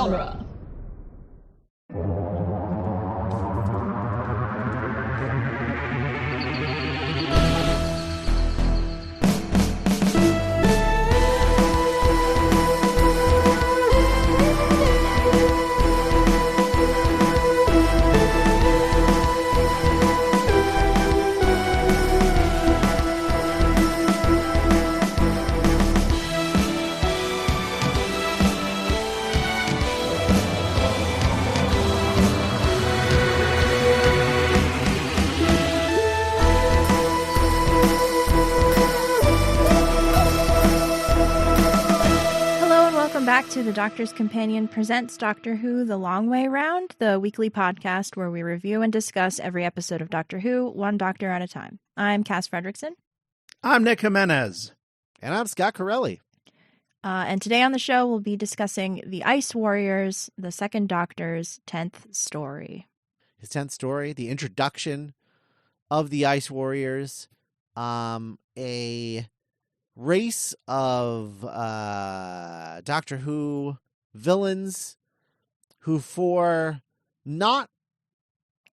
genre. Back to the Doctor's Companion presents Doctor Who The Long Way Round, the weekly podcast where we review and discuss every episode of Doctor Who, one doctor at a time. I'm Cass Fredrickson. I'm Nick Jimenez. And I'm Scott Corelli. And today on the show, we'll be discussing The Ice Warriors, the second Doctor's 10th story. His 10th story, the introduction of the Ice Warriors, a race of Doctor Who villains who, for not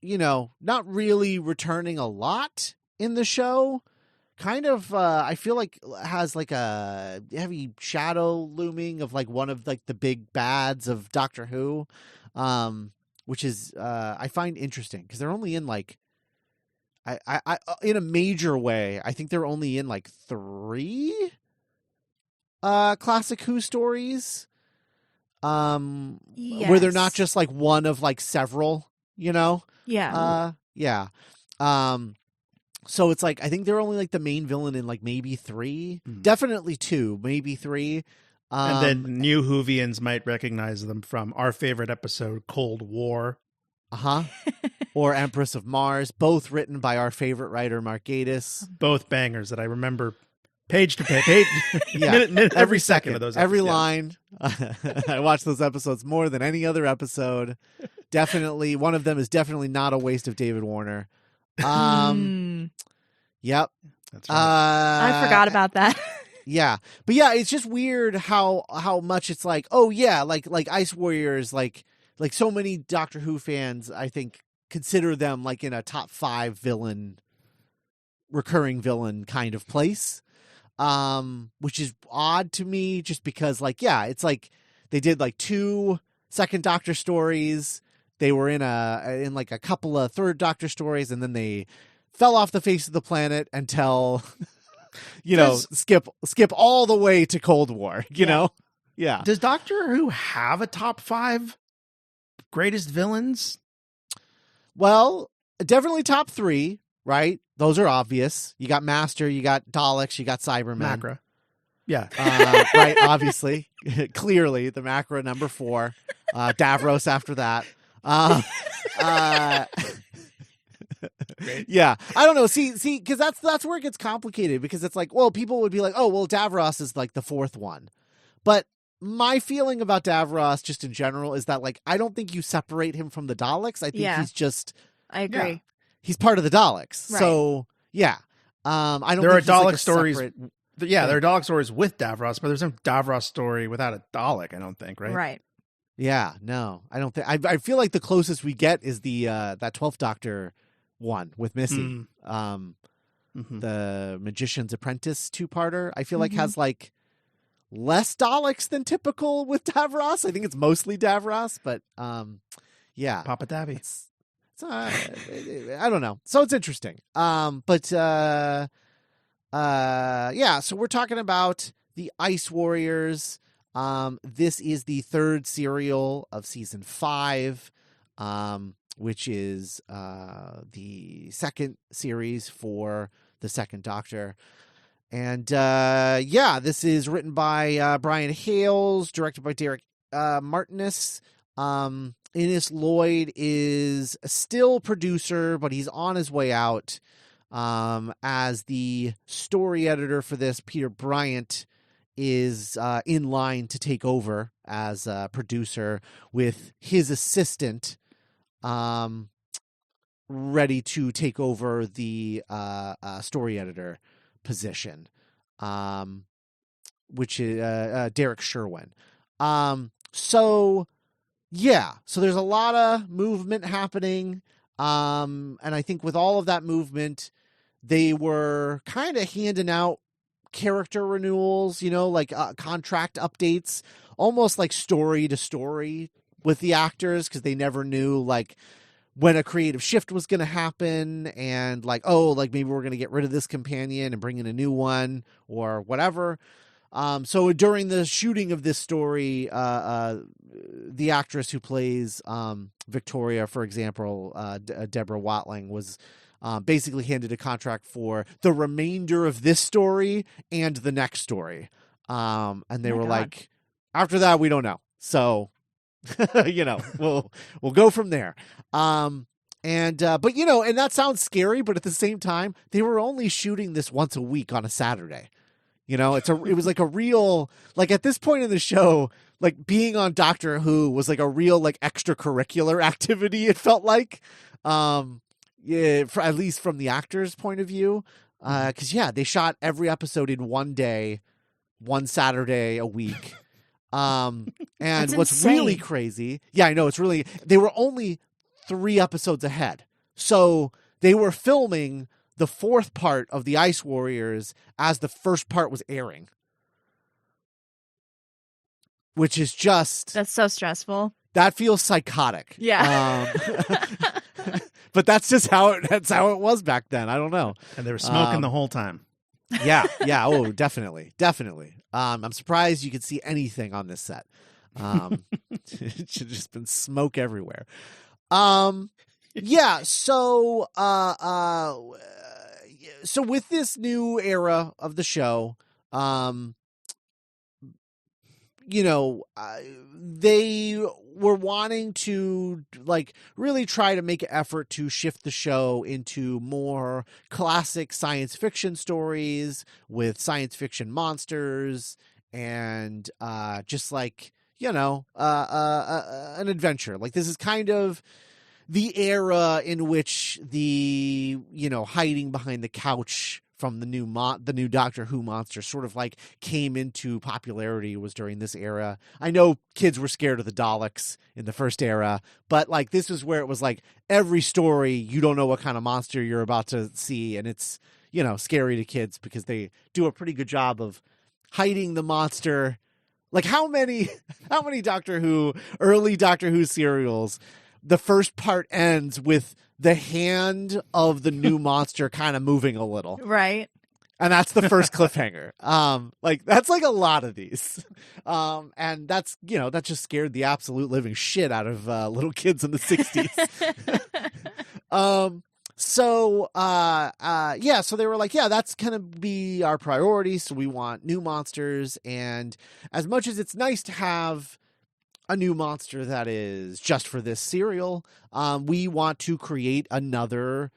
really returning a lot in the show, kind of I feel like has like a heavy shadow looming of like one of like the big bads of Doctor Who, which is I find interesting because they're only in like I in a major way, I think they're only in like 3 classic Who stories. Yes. Where they're not just like one of like several, Yeah. Yeah. So it's like I think they're only like the main villain in like maybe 3. Definitely 2, maybe 3. And then new Whovians might recognize them from our favorite episode, Cold War. Or Empress of Mars, both written by our favorite writer, Mark Gatiss. Both bangers that I remember page to page, minute, every second of those episodes. Every line. I watch those episodes more than any other episode. Definitely, one of them is definitely not a waste of David Warner. Yep. That's right. I forgot about that. Yeah. But yeah, it's just weird how much it's like, oh yeah, like Ice Warriors, like so many Doctor Who fans, I think, consider them like in a top 5 recurring villain kind of place, which is odd to me just because like, yeah, it's like they did like 2 second Doctor stories. They were in like a couple of third Doctor stories, and then they fell off the face of the planet until, skip all the way to Cold War, you know? Yeah. Does Doctor Who have a top 5 greatest villains? Well, definitely top 3, right? Those are obvious. You got Master, you got Daleks, you got Cybermen. Macra. Yeah. Right, obviously. Clearly, the Macra number 4. Davros after that. Yeah. I don't know. See, because that's where it gets complicated, because it's like, well, people would be like, oh, well, Davros is like the 4th one. But my feeling about Davros just in general is that, like, I don't think you separate him from the Daleks. I think he's just... I agree. Yeah, he's part of the Daleks. Right. So, yeah. I don't there think are Dalek like stories. Separate... Yeah, there are Dalek stories with Davros, but there's no Davros story without a Dalek, I don't think, right? Right. Yeah, no. I don't think... I feel like the closest we get is the that 12th Doctor one with Missy. The Magician's Apprentice 2-parter. I feel like has, like, less Daleks than typical with Davros. I think it's mostly Davros, but yeah, Papa Davy. I don't know. So it's interesting. But yeah. So we're talking about the Ice Warriors. This is the 3rd serial of season 5, which is the 2nd series for the 2nd Doctor. And this is written by Brian Hales, directed by Derek Martinus. Innes Lloyd is a still producer, but he's on his way out. As the story editor for this, Peter Bryant is in line to take over as a producer, with his assistant ready to take over the story editor position, which is Derek Sherwin. So Yeah, so there's a lot of movement happening, and I think with all of that movement, they were kind of handing out character renewals, like contract updates, almost like story to story with the actors, because they never knew like when a creative shift was going to happen, and like, oh, like maybe we're going to get rid of this companion and bring in a new one or whatever. So during the shooting of this story, the actress who plays Victoria, for example, Deborah Watling, was basically handed a contract for the remainder of this story and the next story. And they were like, after that, we don't know. So, we'll go from there. But and that sounds scary, but at the same time, they were only shooting this once a week on a Saturday. It was like a real, like at this point in the show, like being on Doctor Who was like a real like extracurricular activity. It felt like, at least from the actors' point of view, because they shot every episode in one day, one Saturday a week. And what's really crazy, I know they were only 3 episodes ahead, so they were filming the 4th part of the Ice Warriors as the first part was airing, which is just... That's so stressful. That feels psychotic. Yeah. But that's just how it was back then. I don't know. And they were smoking the whole time. Yeah. Oh, definitely. I'm surprised you could see anything on this set. It should have just been smoke everywhere. Yeah. So with this new era of the show, they were wanting to like really try to make an effort to shift the show into more classic science fiction stories with science fiction monsters and just like, an adventure. Like this is kind of the era in which the, hiding behind the couch from the new Doctor Who monster sort of like came into popularity was during this era. I know kids were scared of the Daleks in the first era, but like this is where it was like every story you don't know what kind of monster you're about to see, and it's scary to kids because they do a pretty good job of hiding the monster. Like how many early Doctor Who serials, the first part ends with the hand of the new monster kind of moving a little. Right. And that's the first cliffhanger. That's like a lot of these. And that's, that just scared the absolute living shit out of little kids in the 60s. So they were like, that's going to be our priority. So we want new monsters. And as much as it's nice to have a new monster that is just for this serial, we want to create another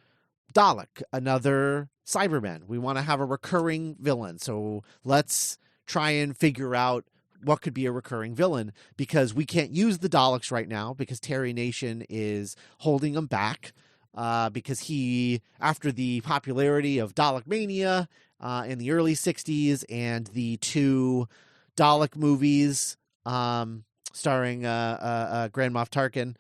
Dalek, another Cyberman. We want to have a recurring villain. So let's try and figure out what could be a recurring villain, because we can't use the Daleks right now because Terry Nation is holding them back, because he, after the popularity of Dalek Mania in the early 60s and the 2 Dalek movies starring Grand Moff Tarkin,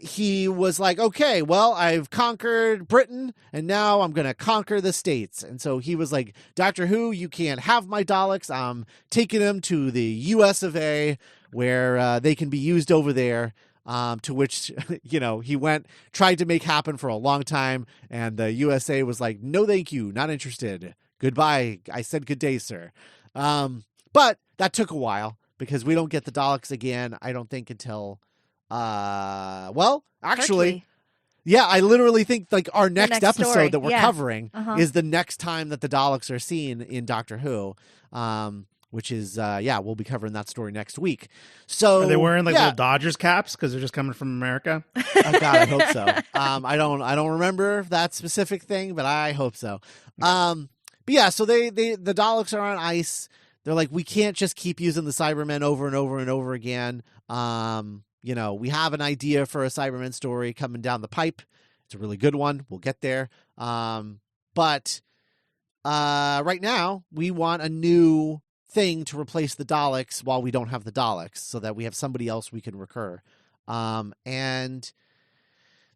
he was like, okay, well, I've conquered Britain and now I'm going to conquer the States. And so he was like, Doctor Who, you can't have my Daleks. I'm taking them to the US of A where they can be used over there. To which, he tried to make happen for a long time. And the USA was like, no, thank you. Not interested. Goodbye. I said good day, sir. But that took a while because we don't get the Daleks again, I don't think, until, actually, I literally think like our next episode story that we're covering is the next time that the Daleks are seen in Doctor Who, which is, we'll be covering that story next week. So are they wearing like little Dodgers caps because they're just coming from America? Oh, God, I hope so. I don't remember that specific thing, but I hope so. So the Daleks are on ice. They're like, we can't just keep using the Cybermen over and over and over again. We have an idea for a Cybermen story coming down the pipe. It's a really good one. We'll get there. But right now we want a new thing to replace the Daleks while we don't have the Daleks, so that we have somebody else we can recur. And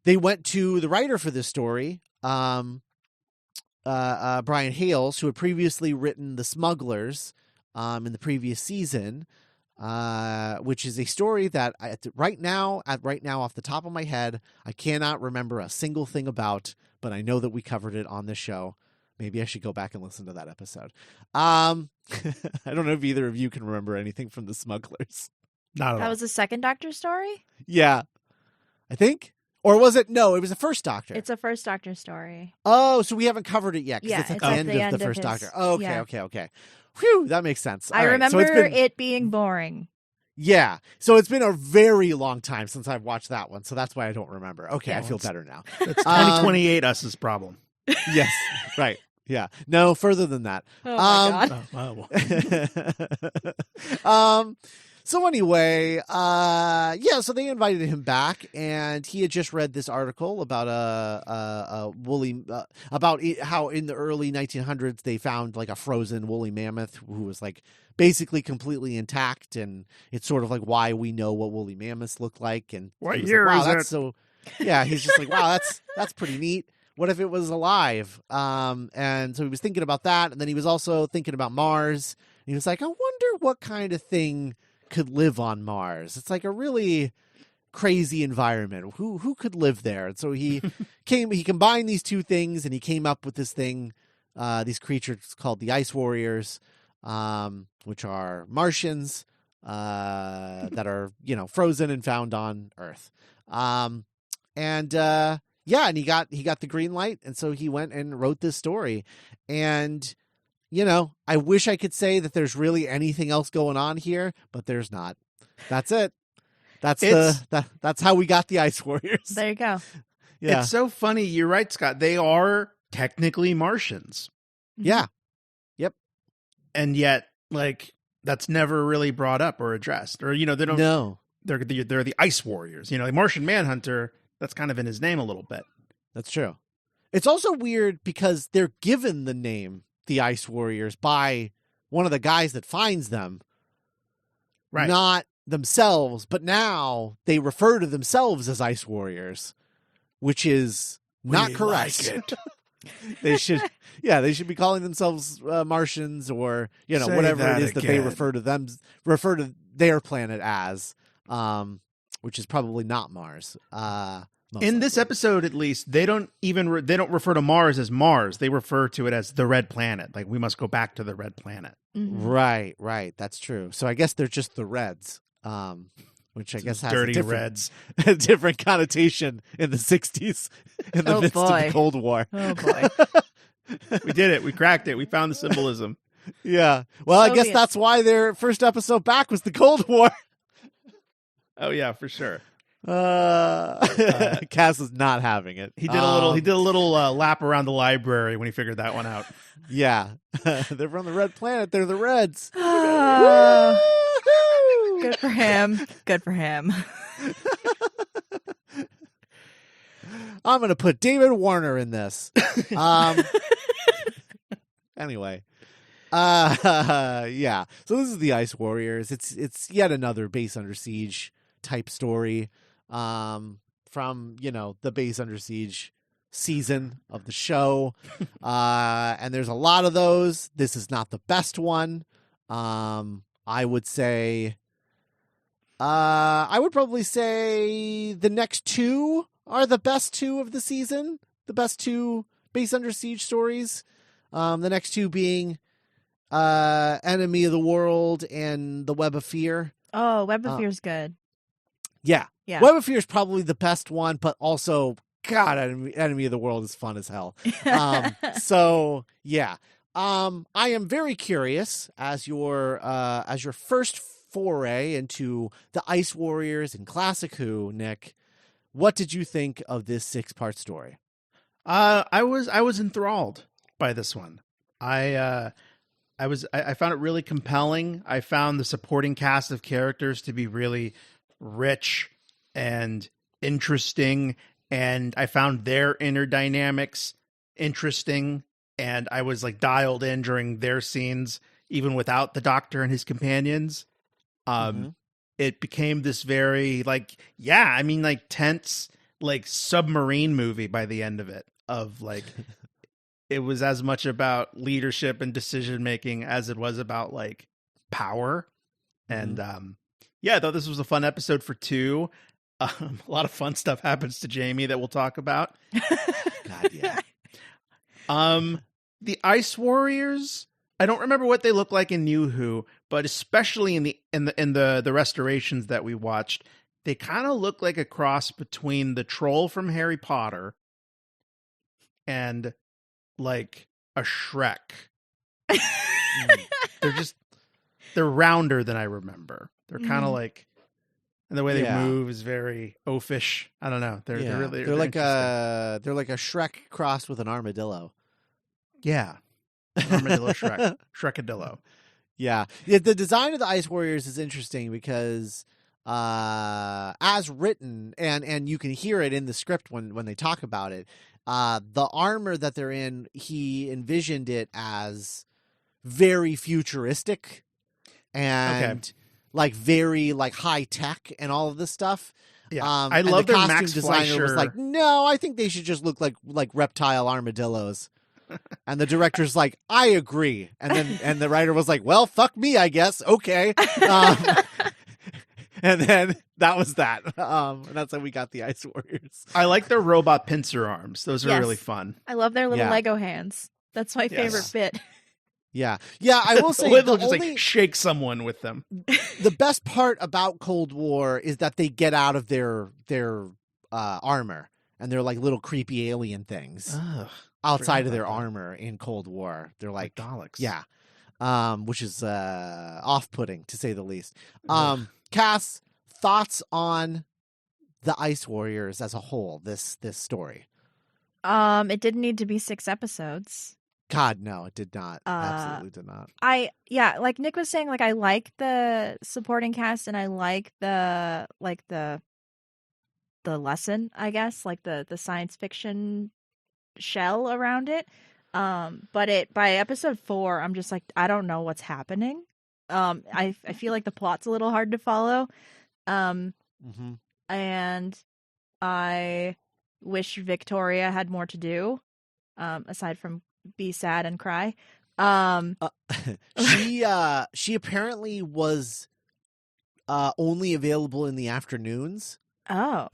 they went to the writer for this story, Brian Hales, who had previously written The Smugglers in the previous season, which is a story that right now off the top of my head, I cannot remember a single thing about, but I know that we covered it on this show. Maybe I should go back and listen to that episode. I don't know if either of you can remember anything from The Smugglers. Not at all. That was the second Doctor story? Yeah, I think. Or was it? No, it was the first Doctor. It's a first Doctor story. Oh, so we haven't covered it yet because Yeah, it's at it's the at end the of end the of first his- Doctor. Oh, okay, yeah. okay. Whew, that makes sense. I All right, remember so it's been, it being boring. Yeah, so it's been a very long time since I've watched that one, so that's why I don't remember. Okay, Yeah, I feel it's- better now. It's 2028 us's problem. Yes, right. Yeah, no, further than that. Oh my god. Oh, well. So anyway, so they invited him back, and he had just read this article about a woolly how in the early 1900s they found like a frozen woolly mammoth who was like basically completely intact, and it's sort of like why we know what woolly mammoths look like. And What he was year like, wow, is that's it? so. Yeah, he's just like, wow, that's pretty neat. What if it was alive? And so he was thinking about that, and then he was also thinking about Mars. And he was like, I wonder what kind of thing could live on Mars. It's like a really crazy environment. Who could live there? And so he combined these two things, and he came up with this thing, these creatures called the Ice Warriors, which are Martians that are frozen and found on Earth. And he got the green light, and so he went and wrote this story. And I wish I could say that there's really anything else going on here, but there's not. That's it. That's how we got the Ice Warriors. There you go. Yeah. It's so funny. You're right, Scott. They are technically Martians. Yeah. Yep. And yet, like, that's never really brought up or addressed. Or, they don't. No, They're the Ice Warriors. The Martian Manhunter, that's kind of in his name a little bit. that's true. It's also weird because they're given the name the Ice Warriors by one of the guys that finds them. Right. Not themselves, but now they refer to themselves as Ice Warriors, which is not We correct. like it. They should be calling themselves Martians, or Say whatever that it is that they again. refer to their planet as, which is probably not Mars. Most In this likely. episode, at least, they don't refer to Mars as Mars. They refer to it as the Red Planet. Like, we must go back to the Red Planet. Mhm. Right, that's true. So I guess they're just the Reds, which I guess has Dirty a different, Reds. a different connotation in the 60s, in the Oh, midst of boy. the Cold War. Oh boy. We did it. We cracked it. We found the symbolism. Yeah. Well, I guess Soviets. that's why their first episode back was the Cold War. Oh yeah, for sure. Cass is not having it. He did a little lap around the library when he figured that one out. Yeah. They're from the Red Planet. They're the Reds. Oh, Woo-hoo! good for him. Good for him. I'm going to put David Warner in this. Anyway. Yeah. So this is the Ice Warriors. It's yet another Base Under Siege type story from, the Base Under Siege season of the show. And there's a lot of those. This is not the best one. I would probably say the next two are the best two of the season. The best two Base Under Siege stories. The next two being Enemy of the World and The Web of Fear. Oh, Web of Fear's good. Yeah. Yeah. Web of Fear is probably the best one, but also, God, Enemy of the World is fun as hell. So, yeah. I am very curious as your first foray into the Ice Warriors and Classic Who, Nick. What did you think of this 6-part story? I was enthralled by this one. I found it really compelling. I found the supporting cast of characters to be really rich and interesting, and I found their inner dynamics interesting, and I was like dialed in during their scenes. even without the Doctor and his companions. It became this very tense, like submarine movie by the end of it, of like, it was as much about leadership and decision making as it was about like power. And I thought this was a fun episode for 2. A lot of fun stuff happens to Jamie that we'll talk about. God, yeah. The Ice Warriors, I don't remember what they look like in New Who, but especially in the restorations that we watched, they kind of look like a cross between the troll from Harry Potter and like a Shrek. They're rounder than I remember. They're kind of like, and the way they move is very oafish. I don't know. They're like a Shrek crossed with an armadillo. Yeah. Armadillo Shrek. Shrekadillo. Yeah. The design of the Ice Warriors is interesting because as written, and you can hear it in the script when they talk about it, the armor that they're in, he envisioned it as very futuristic and like very like high tech and all of this stuff. Yeah, I love the their costume Max designer Fleischer. was like, no, I think they should just look like reptile armadillos. And the director's like, I agree. And the writer was like, well, fuck me, I guess. Okay. And then that was that. And that's how we got the Ice Warriors. I like their robot pincer arms. Those are really fun. I love their little Lego hands. That's my favorite bit. Yeah. Yeah, I will say they'll just like shake someone with them. The best part about Cold War is that they get out of their armor and they're like little creepy alien things. Ugh, outside of their armor in Cold War. They're like Daleks. Yeah. Which is off-putting to say the least. Cass, thoughts on the Ice Warriors as a whole, this story? It didn't need to be 6 episodes. God, no, it did not. Absolutely did not. Like Nick was saying, like I like the supporting cast and I like the lesson, I guess, like the science fiction shell around it. But by episode 4, I'm just like, I don't know what's happening. I feel like the plot's a little hard to follow. And I wish Victoria had more to do, aside from be sad and cry. She apparently was only available in the afternoons. Oh.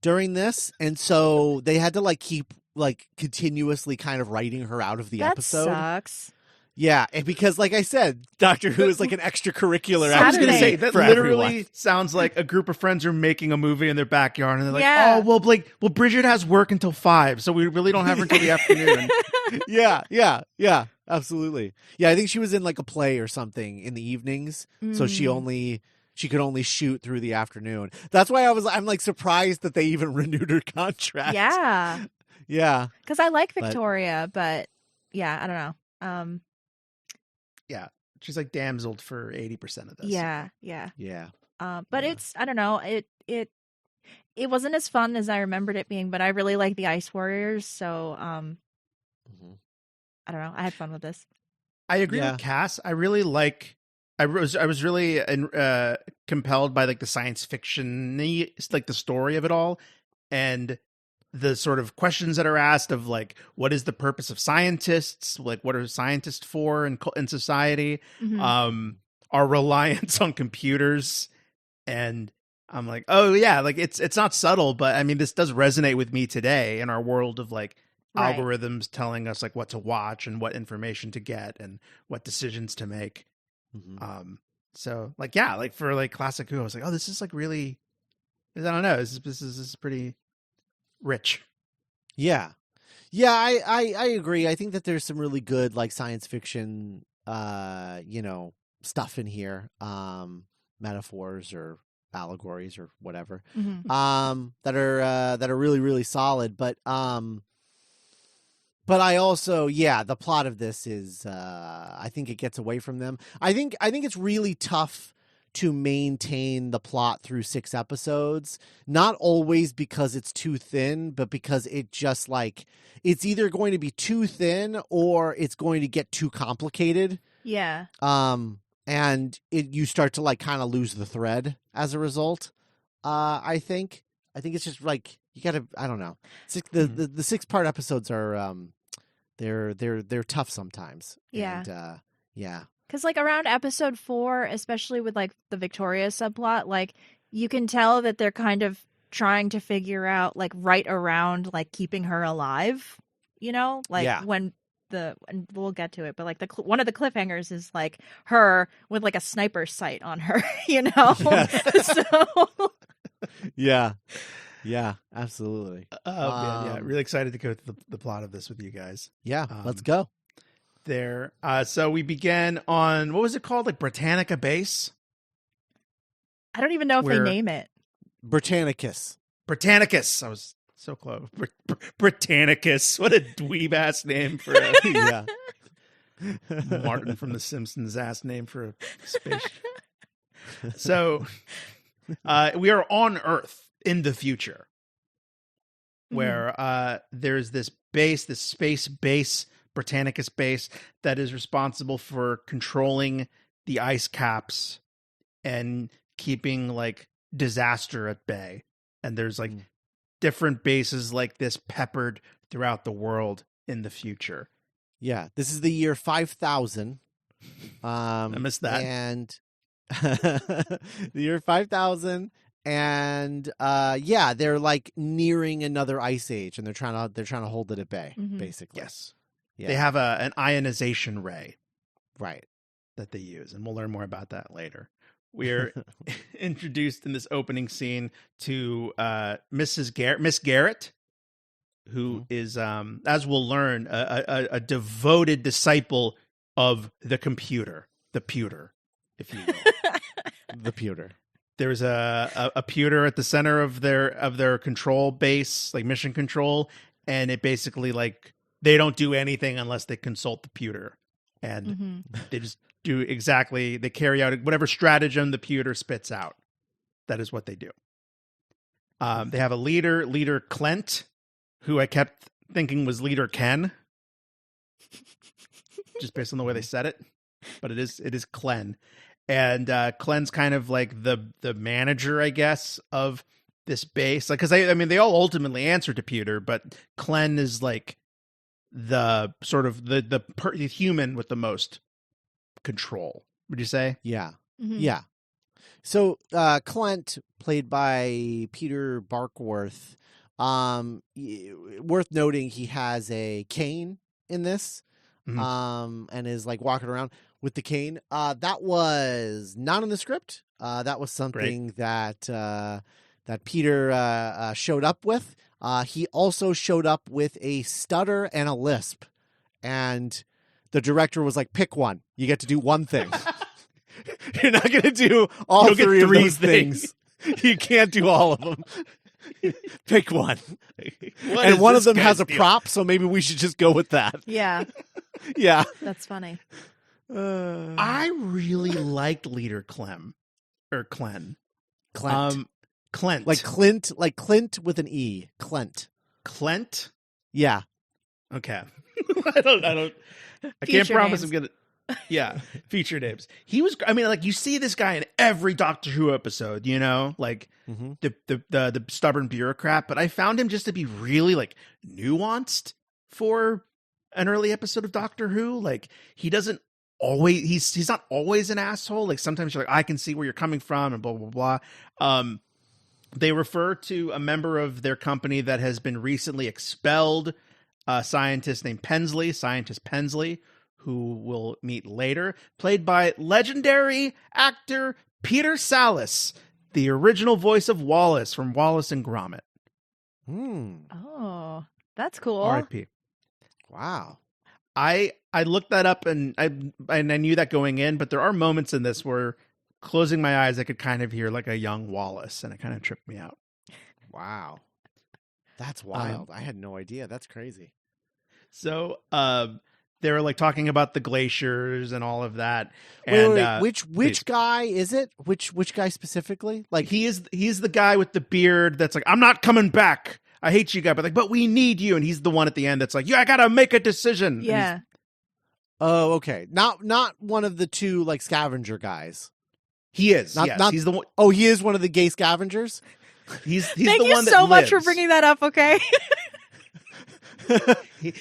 During this, and so they had to like keep like continuously kind of writing her out of the episode. That sucks. Yeah, and because like I said, Doctor Who is like an extracurricular. I was going to say that literally everyone. Sounds like a group of friends are making a movie in their backyard, and they're like, Yeah. "Oh, well, Bridget has work until 5, so we really don't have her until the afternoon." Yeah, absolutely. Yeah, I think she was in like a play or something in the evenings, so she could only shoot through the afternoon. That's why I'm like surprised that they even renewed her contract. Yeah. Yeah. Because I like Victoria, but yeah, I don't know. Yeah, she's like damseled for 80% of this. Yeah. But it's, I don't know, it wasn't as fun as I remembered it being, but I really like the Ice Warriors, so I don't know, I had fun with this. I agree with Cass. I really like. I was really compelled by like the science fiction, like the story of it all, and the sort of questions that are asked of like, what is the purpose of scientists? Like, what are scientists for in society? Our reliance on computers, and I'm like, oh yeah, like it's not subtle, but I mean, this does resonate with me today in our world of like algorithms telling us like what to watch and what information to get and what decisions to make. So like, yeah, like for like classic Who, I was like, oh, this is like really, I don't know, this is pretty rich. Yeah, I agree. I think that there's some really good like science fiction, stuff in here, metaphors or allegories or whatever, that are really, really solid. But I also, the plot of this is, I think it gets away from them. I think it's really tough to maintain the plot through 6 episodes, not always because it's too thin, but because it just like, it's either going to be too thin or it's going to get too complicated Yeah. And you start to like kind of lose the thread as a result. I think it's just like you gotta, I don't know. The 6-part episodes are they're tough sometimes. Yeah. And yeah. Because like around episode 4, especially with like the Victoria subplot, like you can tell that they're kind of trying to figure out like right around like keeping her alive, you know, like Yeah. and we'll get to it, but like one of the cliffhangers is like her with like a sniper sight on her, you know. So yeah, absolutely. Man, yeah, really excited to go through the plot of this with you guys. Yeah, let's go. There. So we began on, what was it called? Like Britannica Base? I don't even know if they name it. Britannicus. Britannicus. I was so close. Britannicus. What a dweeb ass name for a Yeah. Martin from The Simpsons ass name for a spaceship. So we are on Earth in the future, where there's this base, this space base, Britannicus base, that is responsible for controlling the ice caps and keeping like disaster at bay. And there's like different bases like this peppered throughout the world in the future. Yeah, this is the year 5000. I missed that. And the year 5000, and yeah, they're like nearing another ice age, and they're trying to hold it at bay, basically. Yes. Yeah. They have an ionization ray, right, that they use, and we'll learn more about that later. We're introduced in this opening scene to Miss Garrett, who is, as we'll learn, a devoted disciple of the pewter, if you will. The pewter. There's a pewter at the center of their control base, like mission control, and it basically like they don't do anything unless they consult the pewter, and they just do exactly, they carry out whatever stratagem the pewter spits out. That is what they do. They have a leader Clint, who I kept thinking was Leader Ken, just based on the way they said it, but it is Clen. And Clen's kind of like the manager, I guess, of this base. Like, because I mean, they all ultimately answer to Pewter, but Clen is like the sort of the human with the most control. Would you say? Yeah, yeah. So Clint, played by Peter Barkworth, worth noting, he has a cane in this, and is like walking around with the cane. That was not in the script. That was something that Peter showed up with. He also showed up with a stutter and a lisp, and the director was like, "Pick one. You get to do one thing. You're not going to do all three of those things. You can't do all of them. Pick one." And one of them has a prop, so maybe we should just go with that. Yeah. Yeah. That's funny. I really liked Leader Clem. Or Clen. Clint. Clint. Like Clint with an E. Clint? Yeah. Okay. I can't promise I'm gonna. Yeah, feature names. He was. I mean, like you see this guy in every Doctor Who episode. You know, like the stubborn bureaucrat. But I found him just to be really like nuanced for an early episode of Doctor Who. Like he doesn't always. He's not always an asshole. Like sometimes you're like, I can see where you're coming from, and blah blah blah. They refer to a member of their company that has been recently expelled. A scientist named Scientist Pensley, who we'll meet later, played by legendary actor Peter Sallis, the original voice of Wallace from Wallace and Gromit. Oh, that's cool. R.I.P. Wow. I looked that up and I knew that going in, but there are moments in this where, closing my eyes, I could kind of hear like a young Wallace, and it kind of tripped me out. Wow. That's wild. I had no idea. That's crazy. So, they were like talking about the glaciers and all of that. And wait. Which guy is it? Which guy specifically? Like he's the guy with the beard that's like, I'm not coming back. I hate you guys, but we need you. And he's the one at the end that's like, yeah, I gotta make a decision. Yeah. Oh, okay. Not one of the two like scavenger guys. He is. Not- Yes, not- he's the one. Oh, he is one of the gay scavengers. He's Thank the you one that so much for lives. bringing that up. Okay.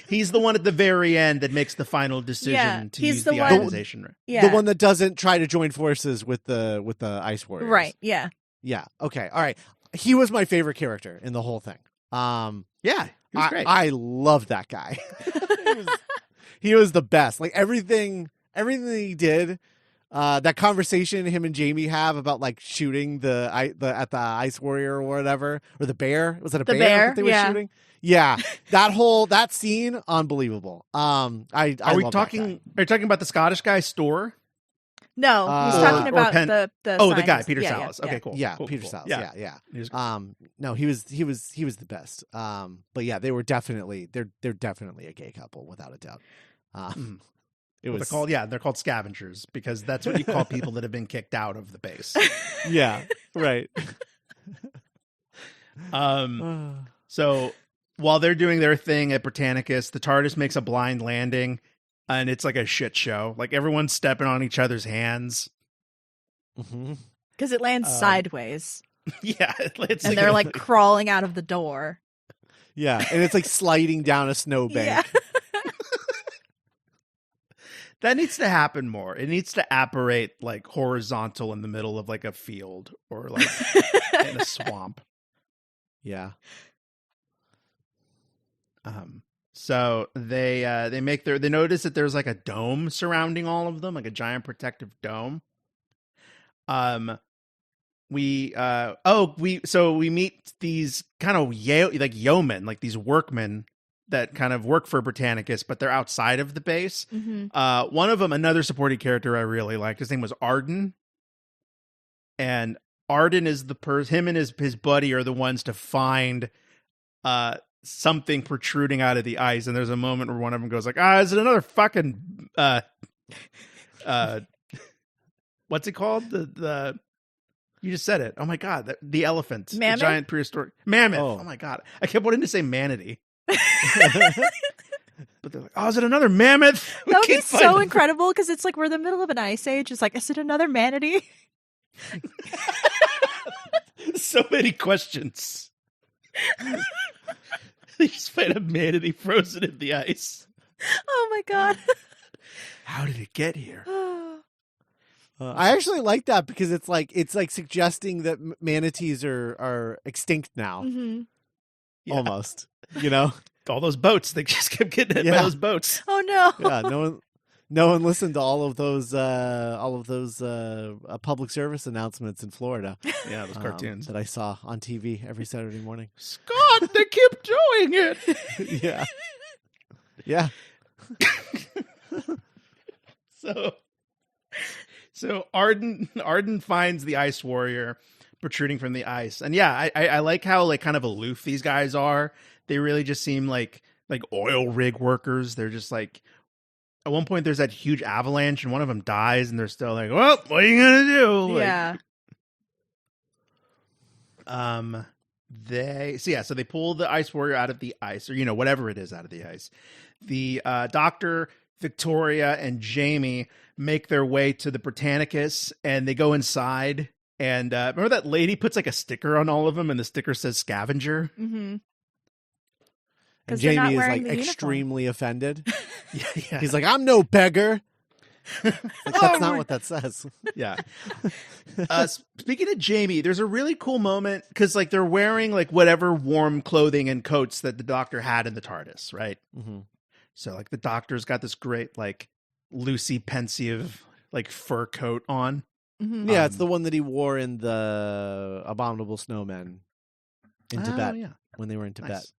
He's the one at the very end that makes the final decision Yeah, to he's use the the one- ionization. Yeah. The one that doesn't try to join forces with the Ice Warriors. Right. Yeah. Yeah. Okay. All right. He was my favorite character in the whole thing. Yeah, he was great. I loved that guy. he was the best. Like everything that he did. That conversation him and Jamie have about like shooting the Ice Warrior or whatever, or the bear. Was it a The bear bear, that they were yeah. shooting? Yeah, that scene, unbelievable. I Are we love that talking? guy. Are you talking about the Scottish guy's store? No, he's talking or about Penn- the Oh, the guy, scientist. Peter Yeah, Sallis. yeah, Okay, cool. Yeah, cool, Peter cool. Sallis. Yeah. Yeah. He was great. No, he was the best. But yeah, they were definitely they're definitely a gay couple without a doubt. It Well, was they're called scavengers because that's what you call people that have been kicked out of the base. yeah, right. So while they're doing their thing at Britannicus, the TARDIS makes a blind landing, and it's like a shit show. Like everyone's stepping on each other's hands. Mhm. Because it lands sideways, Yeah, it's and they're like crawling out of the door. Yeah, and it's like sliding down a snowbank. Yeah. that needs to happen more. It needs to apparate like horizontal in the middle of like a field or like in a swamp. Yeah. So they notice that there's like a dome surrounding all of them, like a giant protective dome. We meet these kind of yeomen, like these workmen that kind of work for Britannicus, but they're outside of the base. Mm-hmm. One of them, another supporting character I really liked, his name was Arden. And Arden is him and his buddy are the ones to find something protruding out of the ice. And there's a moment where one of them goes like, is it another fucking what's it called? The you just said it. Oh my god, the elephant, Mammoth? the giant prehistoric mammoth. Oh. Oh my god, I kept wanting to say manatee. But they're like, is it another mammoth? We That would be can't find so it." incredible because it's like we're in the middle of an ice age. It's like, is it another manatee? So many questions. They just find a manatee frozen in the ice. Oh my god. How did it get here? I actually like that because it's like suggesting that manatees are extinct now, Mm-hmm. Yeah. almost. You know? All those boats, they just kept getting hit by Yeah. those boats. Oh no. Yeah. No one listened to all of those public service announcements in Florida. Yeah, those cartoons. that I saw on TV every Saturday morning. Scott, they keep doing it. Yeah. Yeah. So Arden finds the Ice Warrior protruding from the ice, and yeah, I like how like kind of aloof these guys are. They really just seem like oil rig workers. They're just like, at one point there's that huge avalanche, and one of them dies, and they're still like, well, what are you gonna do? Like, Yeah. So they pull the Ice Warrior out of the ice, or whatever it is out of the ice. The Doctor, Victoria, and Jamie make their way to the Britannicus, and they go inside. And remember that lady puts like a sticker on all of them, and the sticker says scavenger. Mm-hmm. And 'Cause they're not Jamie is wearing like the uniform. extremely offended. Yeah. He's like, I'm no beggar. Like, that's not what that says. Yeah. Speaking of Jamie, there's a really cool moment because like they're wearing like whatever warm clothing and coats that the Doctor had in the TARDIS, right? Mm-hmm. So like the Doctor's got this great like Lucy pensive like fur coat on. Mm-hmm. Yeah, it's the one that he wore in the Abominable Snowmen in Tibet Yeah. when they were in Tibet. Nice.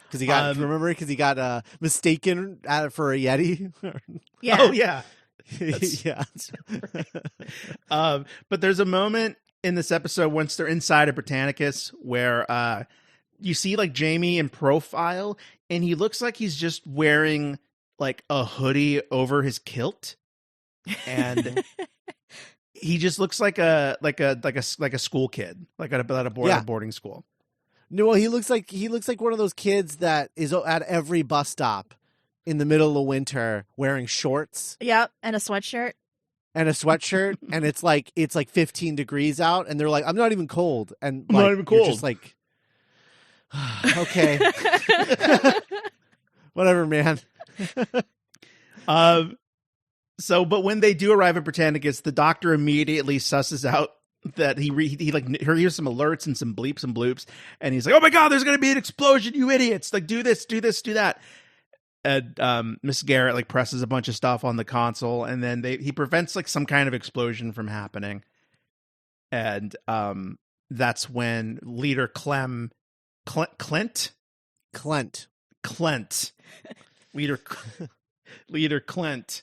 Because he got because he got mistaken for a Yeti. Yeah. Oh yeah. Yeah. But there's a moment in this episode once they're inside of Britannicus where you see like Jamie in profile, and he looks like he's just wearing like a hoodie over his kilt, and he just looks like a school kid, like at a boarding school. No, well, he looks like one of those kids that is at every bus stop in the middle of winter wearing shorts Yep, and a sweatshirt. and a sweatshirt, and it's like 15 degrees out, and they're like, I'm not even cold, and I'm like, not even you're cold. just like, okay, whatever, man. So, but when they do arrive at Britannicus, the Doctor immediately susses out that he hears some alerts and some bleeps and bloops, and he's like, "Oh my god, there's going to be an explosion, you idiots! Like, do this, do that." And Miss Garrett like presses a bunch of stuff on the console, and then he prevents like some kind of explosion from happening, and that's when leader Clint leader Clint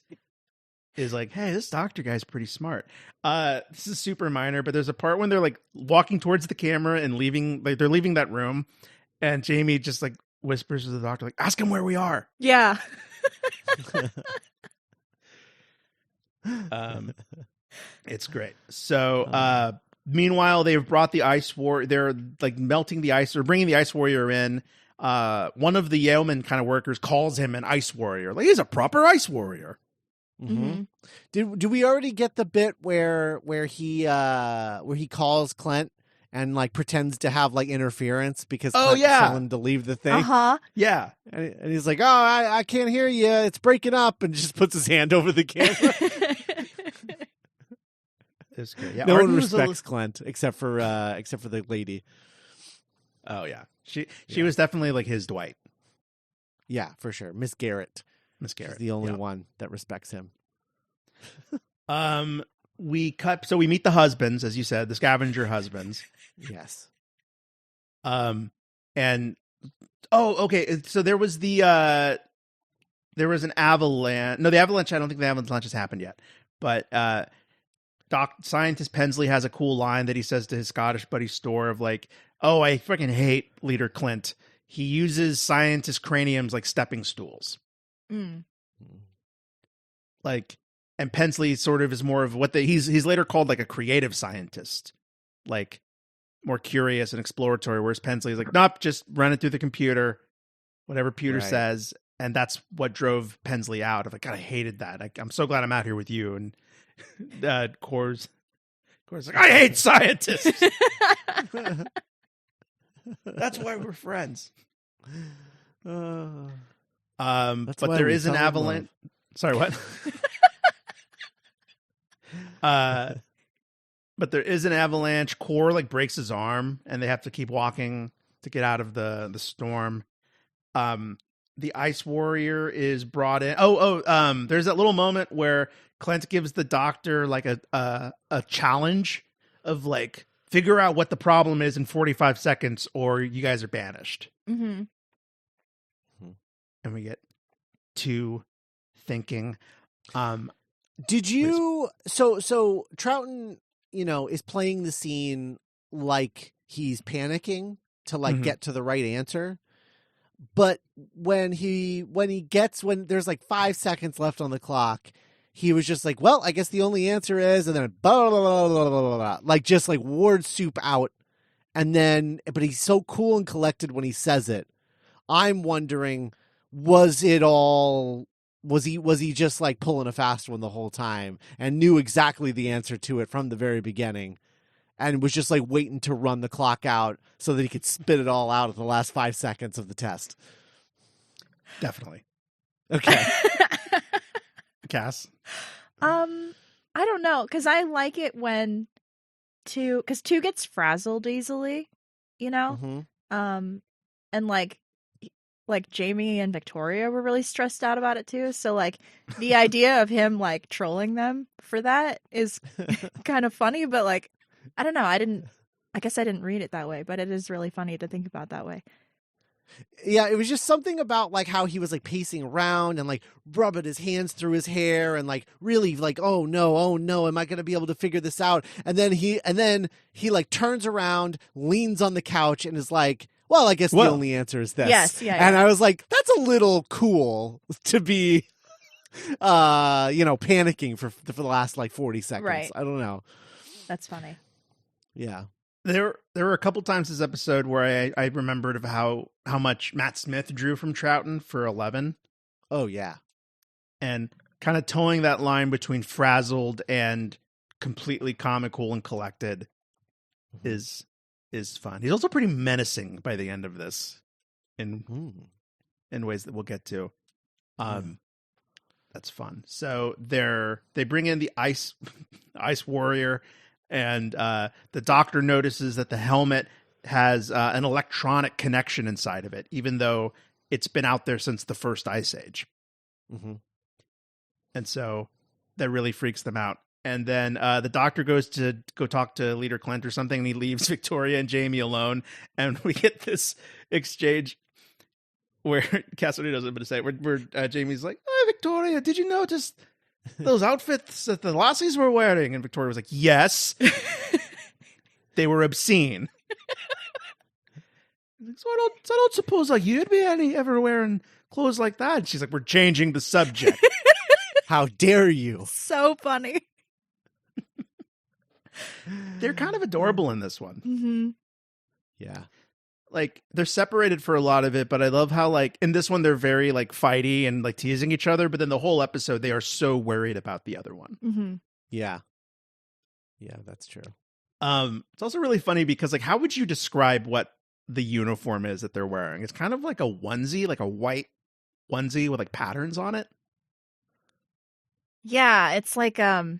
is like, hey, this Doctor guy's pretty smart. This is super minor, but there's a part when they're like walking towards the camera and they're leaving that room, and Jamie just like whispers to the Doctor, like, ask him where we are. Yeah. It's great. So meanwhile, they've brought the ice war. They're like melting the ice or bringing the ice warrior in. One of the yeoman kind of workers calls him an ice warrior. Like, he's a proper ice warrior. Mm-hmm. Do we already get the bit where he calls Clint and like pretends to have like interference because Clint's telling him to leave the thing? Yeah. And he's like, oh, I can't hear you. It's breaking up, and just puts his hand over the camera. It's good. Yeah, no Arden one respects Clint except for the lady. Oh yeah, she was definitely like his Dwight. Yeah, for sure. Miss Garrett. Miss Garrett, she's the only one that respects him. We meet the husbands, as you said, the scavenger husbands. Yes. And okay. So there was an avalanche. No, the avalanche. I don't think the avalanche has happened yet. But Scientist Pensley has a cool line that he says to his Scottish buddy Store of like, "Oh, I freaking hate Leader Clint. He uses scientist craniums like stepping stools." Mm. Like, and Pensley sort of is more of what he's later called like a creative scientist, like more curious and exploratory. Whereas Pensley is like, nope, just run it through the computer, whatever Pewter says, and that's what drove Pensley out. Of like, God, I hated that. I'm so glad I'm out here with you. And Core's like, I hate scientists. That's why we're friends. But there is an avalanche. Sorry, what? But there is an avalanche. Core like breaks his arm, and they have to keep walking to get out of the storm. The Ice Warrior is brought in. There's that little moment where Clint gives the Doctor like a challenge of like, figure out what the problem is in 45 seconds, or you guys are banished. Mm-hmm. And we get to thinking. Did you so Troughton, is playing the scene like he's panicking to like get to the right answer, but when there's like 5 seconds left on the clock, he was just like, well, I guess the only answer is, and then blah, blah, blah, blah, blah, blah, like just like word soup out, and then but he's so cool and collected when he says it. I'm wondering, was he just like pulling a fast one the whole time and knew exactly the answer to it from the very beginning and was just like waiting to run the clock out so that he could spit it all out at the last 5 seconds of the test? Definitely. Okay. Cass? I don't know, because I like it when two gets frazzled easily, Mm-hmm. and like Jamie and Victoria were really stressed out about it too. So like the idea of him like trolling them for that is kind of funny, but like, I don't know. I guess I didn't read it that way, but it is really funny to think about that way. Yeah, it was just something about like how he was like pacing around and like rubbing his hands through his hair and like really like, oh no, am I going to be able to figure this out? And then he like turns around, leans on the couch, and is like, well, I guess the only answer is this. Yes, yeah. And I was like, that's a little cool to be, panicking for the last like 40 seconds. Right. I don't know. That's funny. Yeah. There were a couple times this episode where I remembered of how much Matt Smith drew from Troughton for 11. Oh yeah. And kind of towing that line between frazzled and completely comical and collected is fun. He's also pretty menacing by the end of this in ways that we'll get to. That's fun. So they bring in the ice warrior, and the doctor notices that the helmet has an electronic connection inside of it, even though it's been out there since the first ice age. And so that really freaks them out. And then the doctor goes to go talk to Leader Clint or something, and he leaves Victoria and Jamie alone. And we get this exchange where Cassidy doesn't but to say, where Jamie's like, "Oh, Victoria, did you notice those outfits that the lassies were wearing?" And Victoria was like, "Yes." They were obscene. So I don't suppose like you'd be ever wearing clothes like that. And she's like, "We're changing the subject." How dare you? So funny. They're kind of adorable in this one. Yeah. Like, they're separated for a lot of it, but I love how, like, in this one, they're very, like, fighty and, like, teasing each other, but then the whole episode, they are so worried about the other one. Yeah. Yeah, that's true. It's also really funny because, like, how would you describe what the uniform is that they're wearing? It's kind of like a onesie, like a white onesie with, like, patterns on it. Yeah, it's like an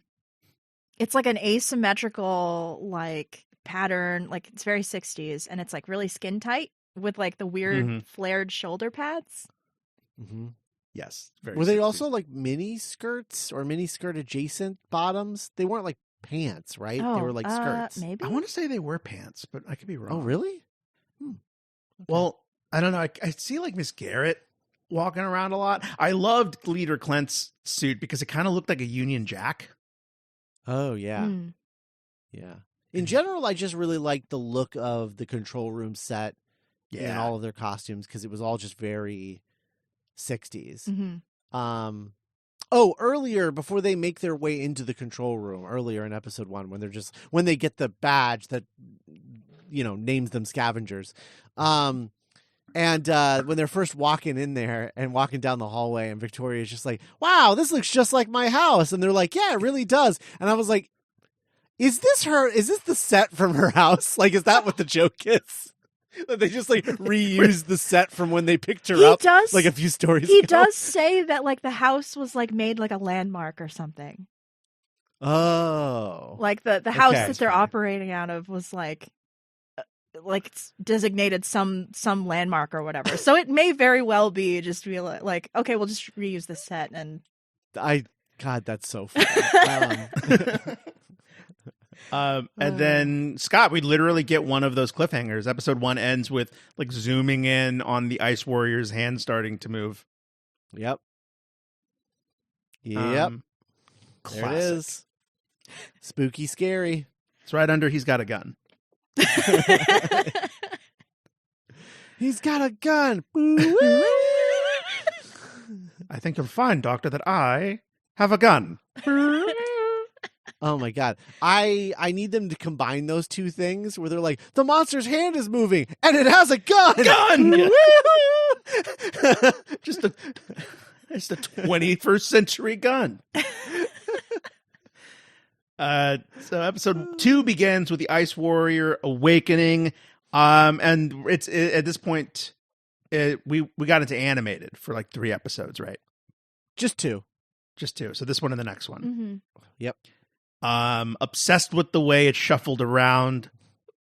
asymmetrical, like, pattern, like it's very 60s, and it's like really skin tight with like the weird flared shoulder pads. Yes, very. Were 60s. they also like mini skirts or mini skirt adjacent bottoms? They weren't like pants, right? They were like skirts. Maybe. I want to say they were pants, but I could be wrong. Oh, really? Okay. Well, I don't know. I see like Miss Garrett walking around a lot. I loved Leader Clint's suit because it kind of looked like a Union Jack. Oh yeah, yeah. In general, I just really liked the look of the control room set and all of their costumes because it was all just very 60s. Earlier, before they make their way into the control room, earlier in episode 1, when they get the badge that, names them scavengers. And when they're first walking in there and walking down the hallway, and Victoria's just like, "Wow, this looks just like my house." And they're like, "Yeah, it really does." And I was like, Is this the set from her house? Like, is that what the joke is? That they just like reused the set from when they picked her up like a few stories ago? He does say that like the house was like made like a landmark or something. Oh. Like the house that they're operating out of was like it's designated some landmark or whatever. So it may very well be just be like, okay, we'll just reuse the set. And God, that's so funny. And then Scott, we literally get one of those cliffhangers. Episode 1 ends with like zooming in on the Ice Warrior's hand starting to move. Yep. There it is. Spooky, scary. It's right under he's got a gun. He's got a gun. I think you'll find, Doctor, that I have a gun. Oh my God. I need them to combine those two things where they're like, the monster's hand is moving and it has a gun. Just a 21st century gun. So episode 2 begins with the Ice Warrior awakening. And it's at this point, we got into animated for like 3 episodes, right? Just two. So this one and the next one. Yep. Obsessed with the way it shuffled around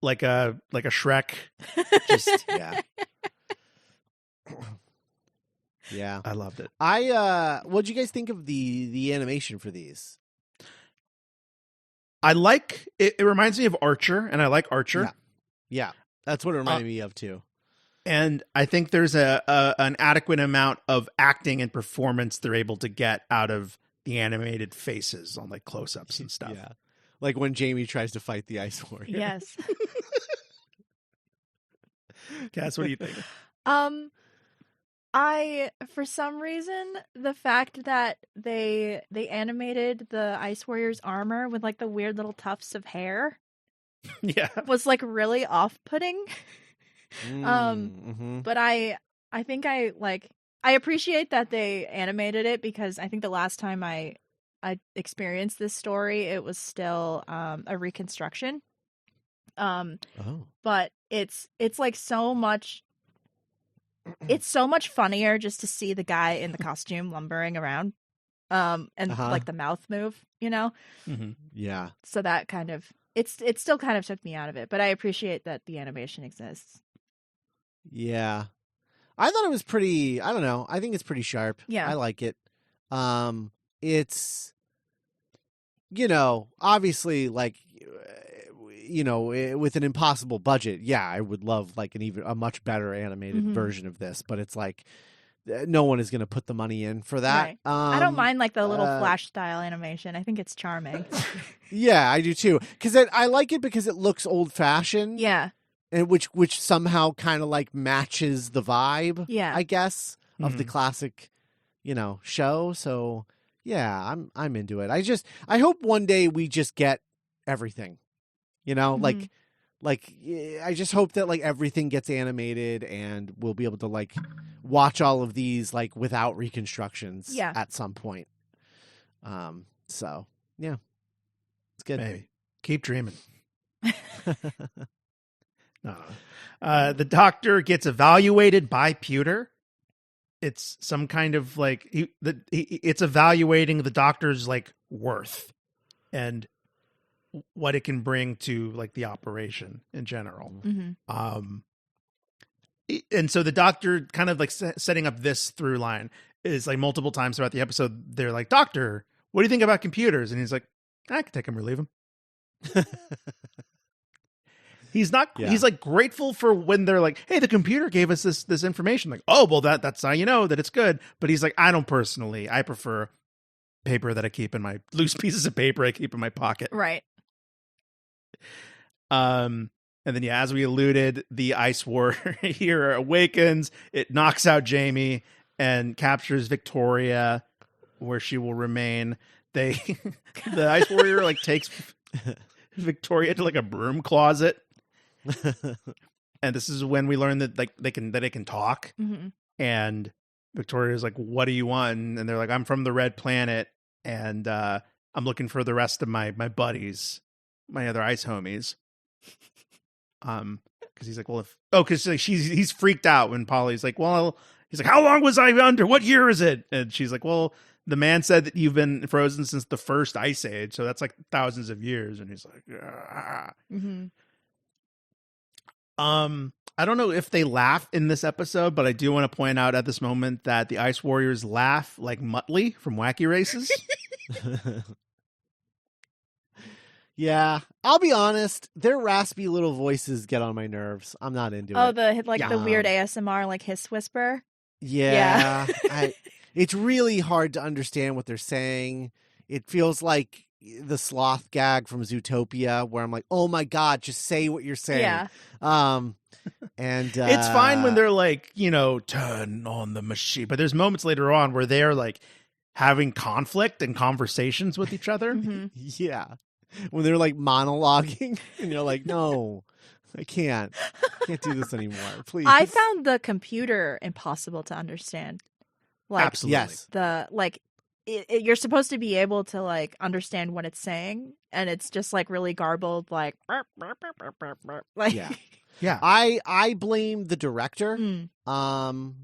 like a Shrek. Just yeah. I loved it. What'd you guys think of the animation for these? I like it. It reminds me of Archer, and I like Archer. Yeah. That's what it reminded me of too. And I think there's an adequate amount of acting and performance they're able to get out of the animated faces on like close-ups and stuff. Yeah. Like when Jamie tries to fight the Ice Warrior. Yes. Cass, what do you think? For some reason, the fact that they animated the Ice Warrior's armor with like the weird little tufts of hair was like really off-putting. But I think I I appreciate that they animated it, because I think the last time I experienced this story, it was still a reconstruction. Oh. But it's like so much. It's so much funnier just to see the guy in the costume lumbering around, and like the mouth move, Mm-hmm. Yeah. So that kind of it still kind of took me out of it, but I appreciate that the animation exists. Yeah. I thought it was pretty, I don't know. I think it's pretty sharp. Yeah. I like it. It's, obviously like, with an impossible budget. Yeah. I would love like a much better animated version of this, but it's like, no one is going to put the money in for that. Right. I don't mind like the little Flash style animation. I think it's charming. Yeah, I do too. Because I like it because it looks old fashioned. Yeah. And which somehow kind of like matches the vibe. Yeah. I guess of the classic, show. So yeah, I'm into it. I hope one day we just get everything. Like I just hope that like everything gets animated and we'll be able to like watch all of these like without reconstructions at some point. So yeah, it's good. Maybe. Keep dreaming. No. The doctor gets evaluated by Pewter. It's some kind of like it's evaluating the doctor's like worth and what it can bring to like the operation in general. Mm-hmm. And so the doctor kind of like setting up this through line is like multiple times throughout the episode. They're like, "Doctor, what do you think about computers?" And he's like, "I can take them or leave them." He's not. Yeah. He's like grateful for when they're like, "Hey, the computer gave us this information." Like, "Oh, well, that's how you know that it's good." But he's like, "I don't personally. I prefer paper that I keep in my loose pieces of paper I keep in my pocket." Right. And then yeah, as we alluded, the ice warrior awakens. It knocks out Jamie and captures Victoria, where she will remain. The ice warrior like takes Victoria to like a broom closet. And this is when we learn that like they can talk. Mm-hmm. And Victoria's like, "What do you want?" And they're like, "I'm from the Red Planet, and I'm looking for the rest of my buddies, my other ice homies." Because he's like, "Well, because like he's freaked out when Polly's like, well, he's like, how long was I under? What year is it?" And she's like, "Well, the man said that you've been frozen since the first ice age, so that's like thousands of years." And he's like, mm-hmm. I don't know if they laugh in this episode, but I do want to point out at this moment that the Ice Warriors laugh like Muttley from Wacky Races. Yeah, I'll be honest. Their raspy little voices get on my nerves. I'm not into it. Oh, the weird ASMR like hiss whisper. Yeah. It's really hard to understand what they're saying. It feels like the sloth gag from Zootopia, where I'm like, "Oh my god, just say what you're saying." Yeah. And it's fine when they're like, turn on the machine, but there's moments later on where they're like having conflict and conversations with each other. Mm-hmm. Yeah. When they're like monologuing and you're like, "No, I can't do this anymore. Please." I found the computer impossible to understand. Like, absolutely. Yes. You're supposed to be able to like understand what it's saying, and it's just like really garbled, like yeah. Yeah. I blame the director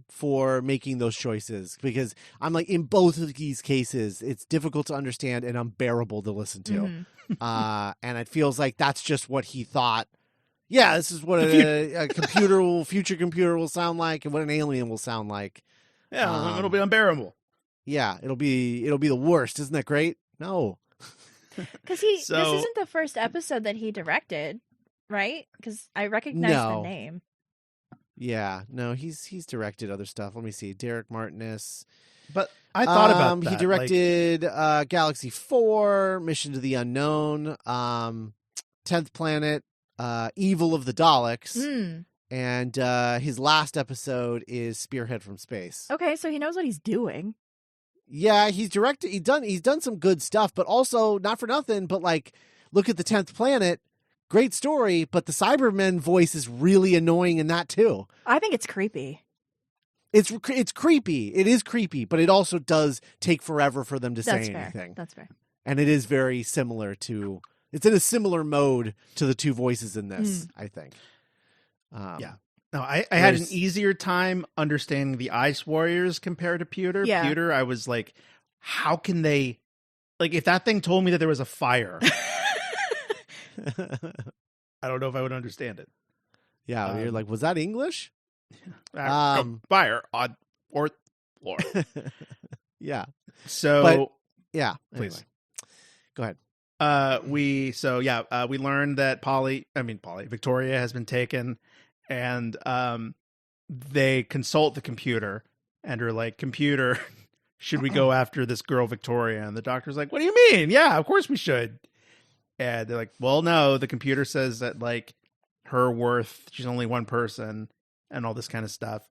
for making those choices, because I'm like, in both of these cases it's difficult to understand and unbearable to listen to. Mm-hmm. And it feels like that's just what he thought. Yeah, this is what a future computer will sound like, and what an alien will sound like. Yeah, it'll be unbearable. Yeah, it'll be the worst. Isn't that great? No. Because this isn't the first episode that he directed, right? Because I recognize the name. Yeah, no, he's directed other stuff. Let me see, Derek Martinez. But I thought about that. He directed Galaxy 4, Mission to the Unknown, 10th Planet, Evil of the Daleks, and his last episode is Spearhead from Space. Okay, so he knows what he's doing. Yeah, he's directed. He's done some good stuff, but also, not for nothing, but like, look at the 10th Planet. Great story, but the Cybermen voice is really annoying in that too. I think it's creepy. It's creepy. It is creepy, but it also does take forever for them to That's say fair. anything. That's fair. And it is very similar to. It's in a similar mode to the two voices in this. I think. Yeah. No, I had an easier time understanding the Ice Warriors compared to Pewter. Yeah. Pewter, I was like, how can they, like, if that thing told me that there was a fire, I don't know if I would understand it. Yeah, you're like, was that English? Fire on fourth floor. Yeah. So, But, yeah. please. Anyway. Go ahead. We learned that Victoria has been taken, and they consult the computer and are like, computer, should we go after this girl Victoria? And the doctor's like, what do you mean? Yeah, of course we should. And they're like, well, no, the computer says that like her worth, she's only one person and all this kind of stuff.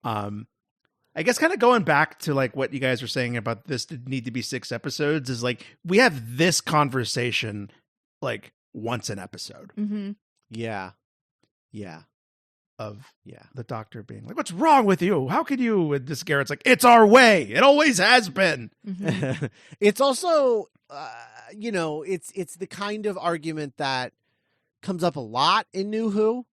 I guess kind of going back to like what you guys were saying about this did need to be 6 episodes is like, we have this conversation like once an episode. Mm-hmm. Yeah. Yeah. Of Yeah. the doctor being like, what's wrong with you? How could you? And this Garrett's like, it's our way. It always has been. Mm-hmm. It's also, it's the kind of argument that comes up a lot in New Who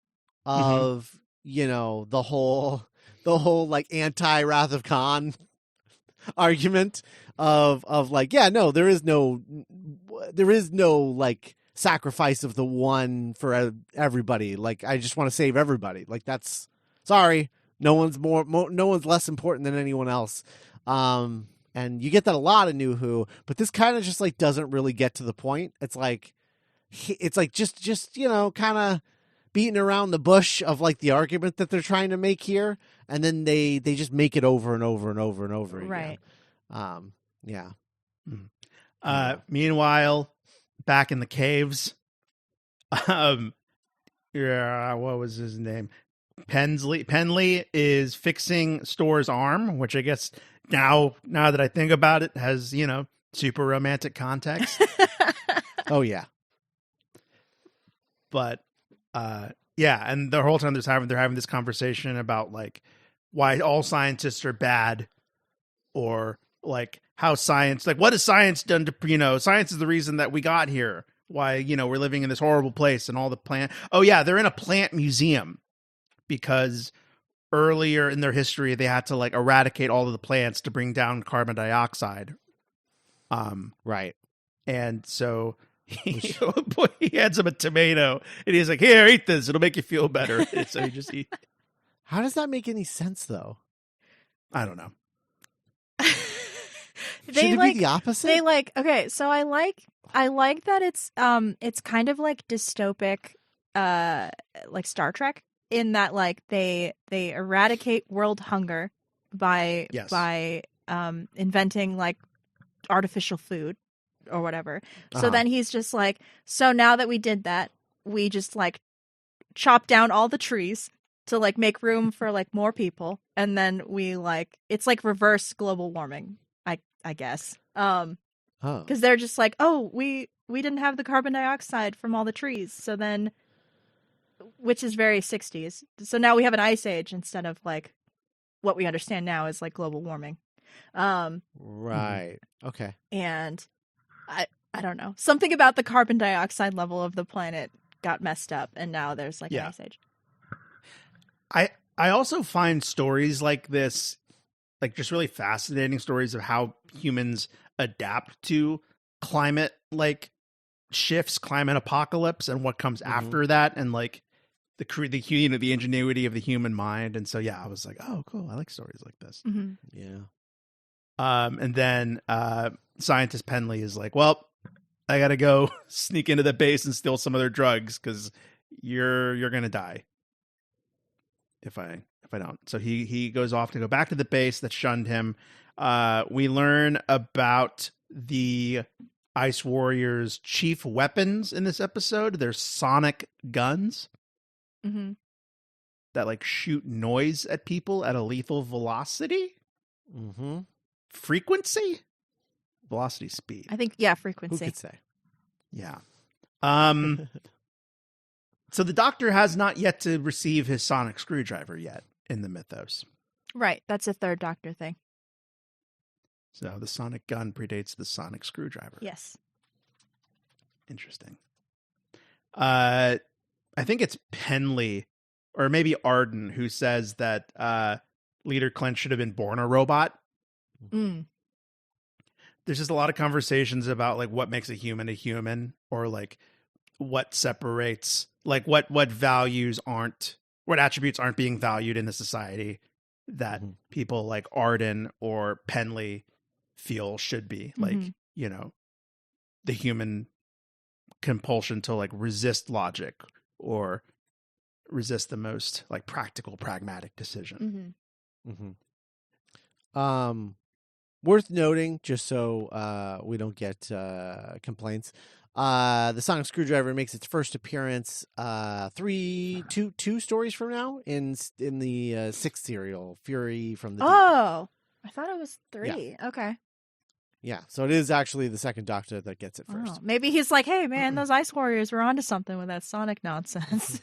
of, the whole like anti Wrath of Khan argument of like, yeah, no, there is no like sacrifice of the one for everybody. Like, I just want to save everybody. Like, that's sorry. No one's no one's less important than anyone else. And you get that a lot in New Who, but this kind of just like doesn't really get to the point. It's like just kind of beating around the bush of like the argument that they're trying to make here, and then they just make it over and over and over and over again. Right. Yeah. Meanwhile, back in the caves, what was his name? Penley is fixing Storr's arm, which I guess now that I think about it has, super romantic context. Oh yeah. But yeah, and the whole time they're having this conversation about like why all scientists are bad, or like how science, like what has science done to, science is the reason that we got here. Why, we're living in this horrible place and all the plant. Oh yeah, they're in a plant museum because earlier in their history they had to like eradicate all of the plants to bring down carbon dioxide. Right. And so he hands him a tomato and he's like, here, eat this. It'll make you feel better. So he just eat. How does that make any sense though? I don't know. Should it be the opposite? They like, okay, so I like that it's kind of like dystopic, like Star Trek, in that like they eradicate world hunger by inventing like artificial food or whatever. So then he's just like, so now that we did that, we just like chop down all the trees to like make room for like more people, and then we like, it's like reverse global warming, I guess. Because they're just like, oh, we didn't have the carbon dioxide from all the trees, so then, which is very 60s. So now we have an ice age instead of like what we understand now is like global warming. Right. Okay. And I don't know. Something about the carbon dioxide level of the planet got messed up, and now there's like an ice age. I also find stories like this, like just really fascinating stories of how humans adapt to climate like shifts, climate apocalypse, and what comes after that, and like the ingenuity of the human mind. And so yeah, I was like, oh cool, I like stories like this. Mm-hmm. Yeah. And then scientist Penley is like, well, I gotta go sneak into the base and steal some of their drugs because you're gonna die if I don't. So he goes off to go back to the base that shunned him. We learn about the Ice Warriors' chief weapons in this episode. They're sonic guns that like shoot noise at people at a lethal velocity. Mm-hmm. Frequency? Velocity, speed. I think, yeah, frequency. Who could say? Yeah. So the Doctor has not yet to receive his sonic screwdriver yet in the mythos. Right. That's a third Doctor thing. So the sonic gun predates the sonic screwdriver. Yes. Interesting. I think it's Penley or maybe Arden who says that Leader Clint should have been born a robot. Mm. There's just a lot of conversations about like what makes a human, or like what separates, like what values aren't, what attributes aren't being valued in the society that people like Arden or Penley feel should be. Like, you know, the human compulsion to like resist logic or resist the most like practical, pragmatic decision. Worth noting, just so we don't get complaints, the sonic screwdriver makes its first appearance two stories from now in the sixth serial, Fury from the Deep. Oh, I thought it was 3. Yeah. Okay. Yeah, so it is actually the second Doctor that gets it first. Oh, maybe he's like, hey, man, those Ice Warriors were onto something with that Sonic nonsense.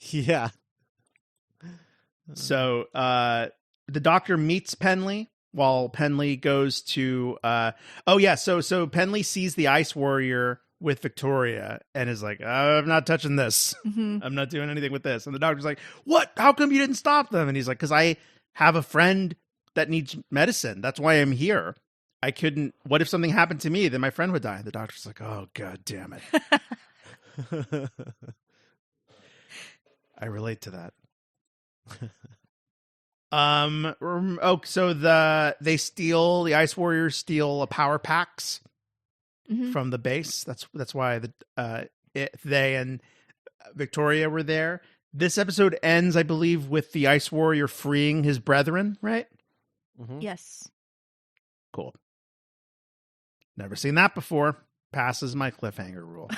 Yeah. So the Doctor meets Penley while Penley goes to so Penley sees the Ice Warrior with Victoria and is like, I'm not touching this. I'm not doing anything with this. And the Doctor's like, what? How come you didn't stop them? And he's like, because I have a friend that needs medicine. That's why I'm here. I couldn't. What if something happened to me? Then my friend would die. And the Doctor's like, oh, God damn it. I relate to that. So the Ice Warriors steal a power packs from the base. That's why they and Victoria were there. This episode ends, I believe, with the Ice Warrior freeing his brethren, right? Yes. Cool. Never seen that before. Passes my cliffhanger rule.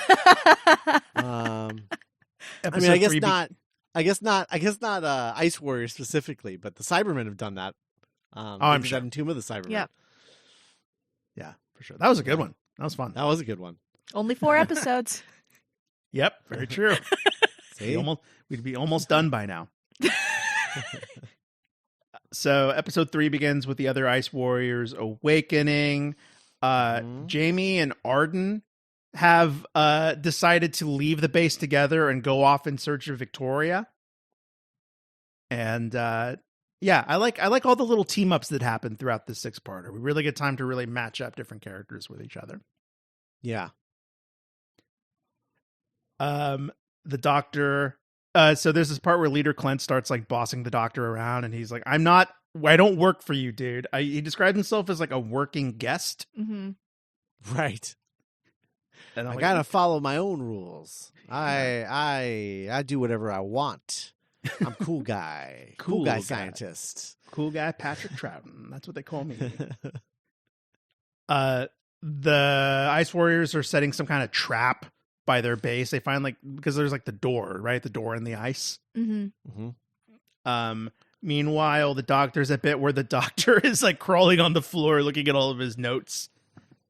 I mean, I guess not Ice Warrior specifically, but the Cybermen have done that. I'm did sure. that in Tomb of the Cybermen. Yeah, for sure. That was a good one. That was fun. That was a good one. Only 4 episodes. Yep, very true. See? We'd be almost done by now. So episode 3 begins with the other Ice Warriors awakening. Jamie and Arden have decided to leave the base together and go off in search of Victoria. And I like all the little team ups that happen throughout the 6-parter. We really get time to really match up different characters with each other. Yeah. The Doctor. So there's this part where Leader Clint starts like bossing the Doctor around, and he's like, I don't work for you, dude. He described himself as like a working guest. Right. And I gotta follow my own rules. I do whatever I want. I'm cool guy. cool guy scientist. Cool guy Patrick Troughton. That's what they call me. The Ice Warriors are setting some kind of trap by their base. They find because there's like the door, right? The door in the ice. Meanwhile, the Doctor's a bit where the Doctor is like crawling on the floor looking at all of his notes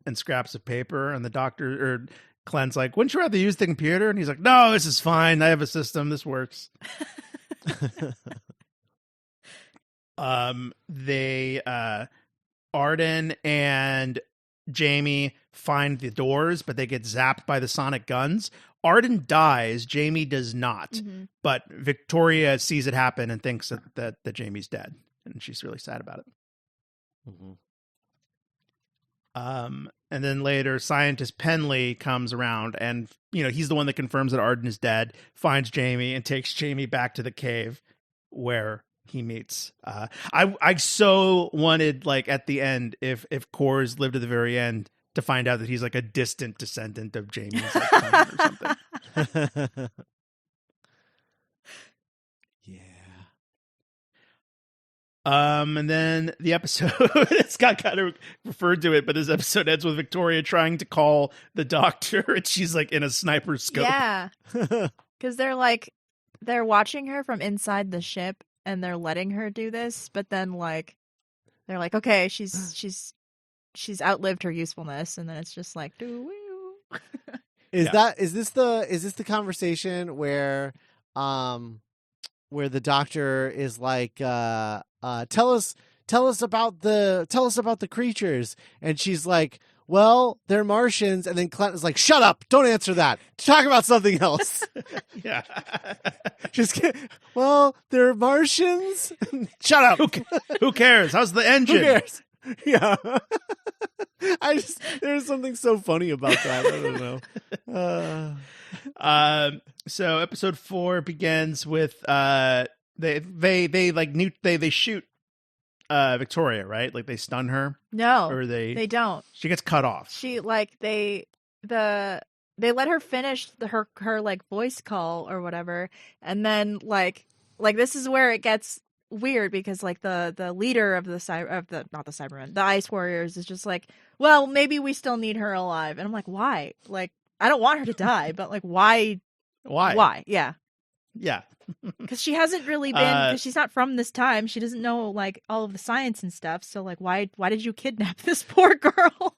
and scraps of paper, and the Doctor or Clint's like, wouldn't you rather use the computer? And he's like, no, this is fine. I have a system. This works. Arden and Jamie find the doors, but they get zapped by the sonic guns. Arden dies. Jamie does not. But Victoria sees it happen and thinks that Jamie's dead. And she's really sad about it. And then later, scientist Penley comes around and, he's the one that confirms that Arden is dead, finds Jamie and takes Jamie back to the cave where he meets. I so wanted, like, at the end, if Kors lived to the very end, to find out that he's like a distant descendant of Jamie's like, clan or something. Yeah. And then the episode, Scott kind of referred to it, but this episode ends with Victoria trying to call the Doctor, and she's like in a sniper scope. Yeah. Because they're watching her from inside the ship, and they're letting her do this, but then they're like, okay, she's outlived her usefulness, and then it's just like, is this the conversation where where the doctor is like, tell us about the creatures, and she's like, well, they're Martians, and then Clinton's like, shut up, don't answer that, talk about something else. Yeah. Just well, they're Martians. Shut up. Who cares? How's the engine? Who cares? Yeah. There's something so funny about that. I don't know. So episode 4 begins with they shoot Victoria, right? Like they stun her. No, Or they don't. She gets cut off. She they let her finish her like voice call or whatever, and then like this is where it gets weird, because like the leader of the Ice Warriors is just like, well, maybe we still need her alive, and I'm like, why? Like, I don't want her to die, but like, why? Yeah, because she hasn't really been, because she's not from this time. She doesn't know like all of the science and stuff. So like, why did you kidnap this poor girl?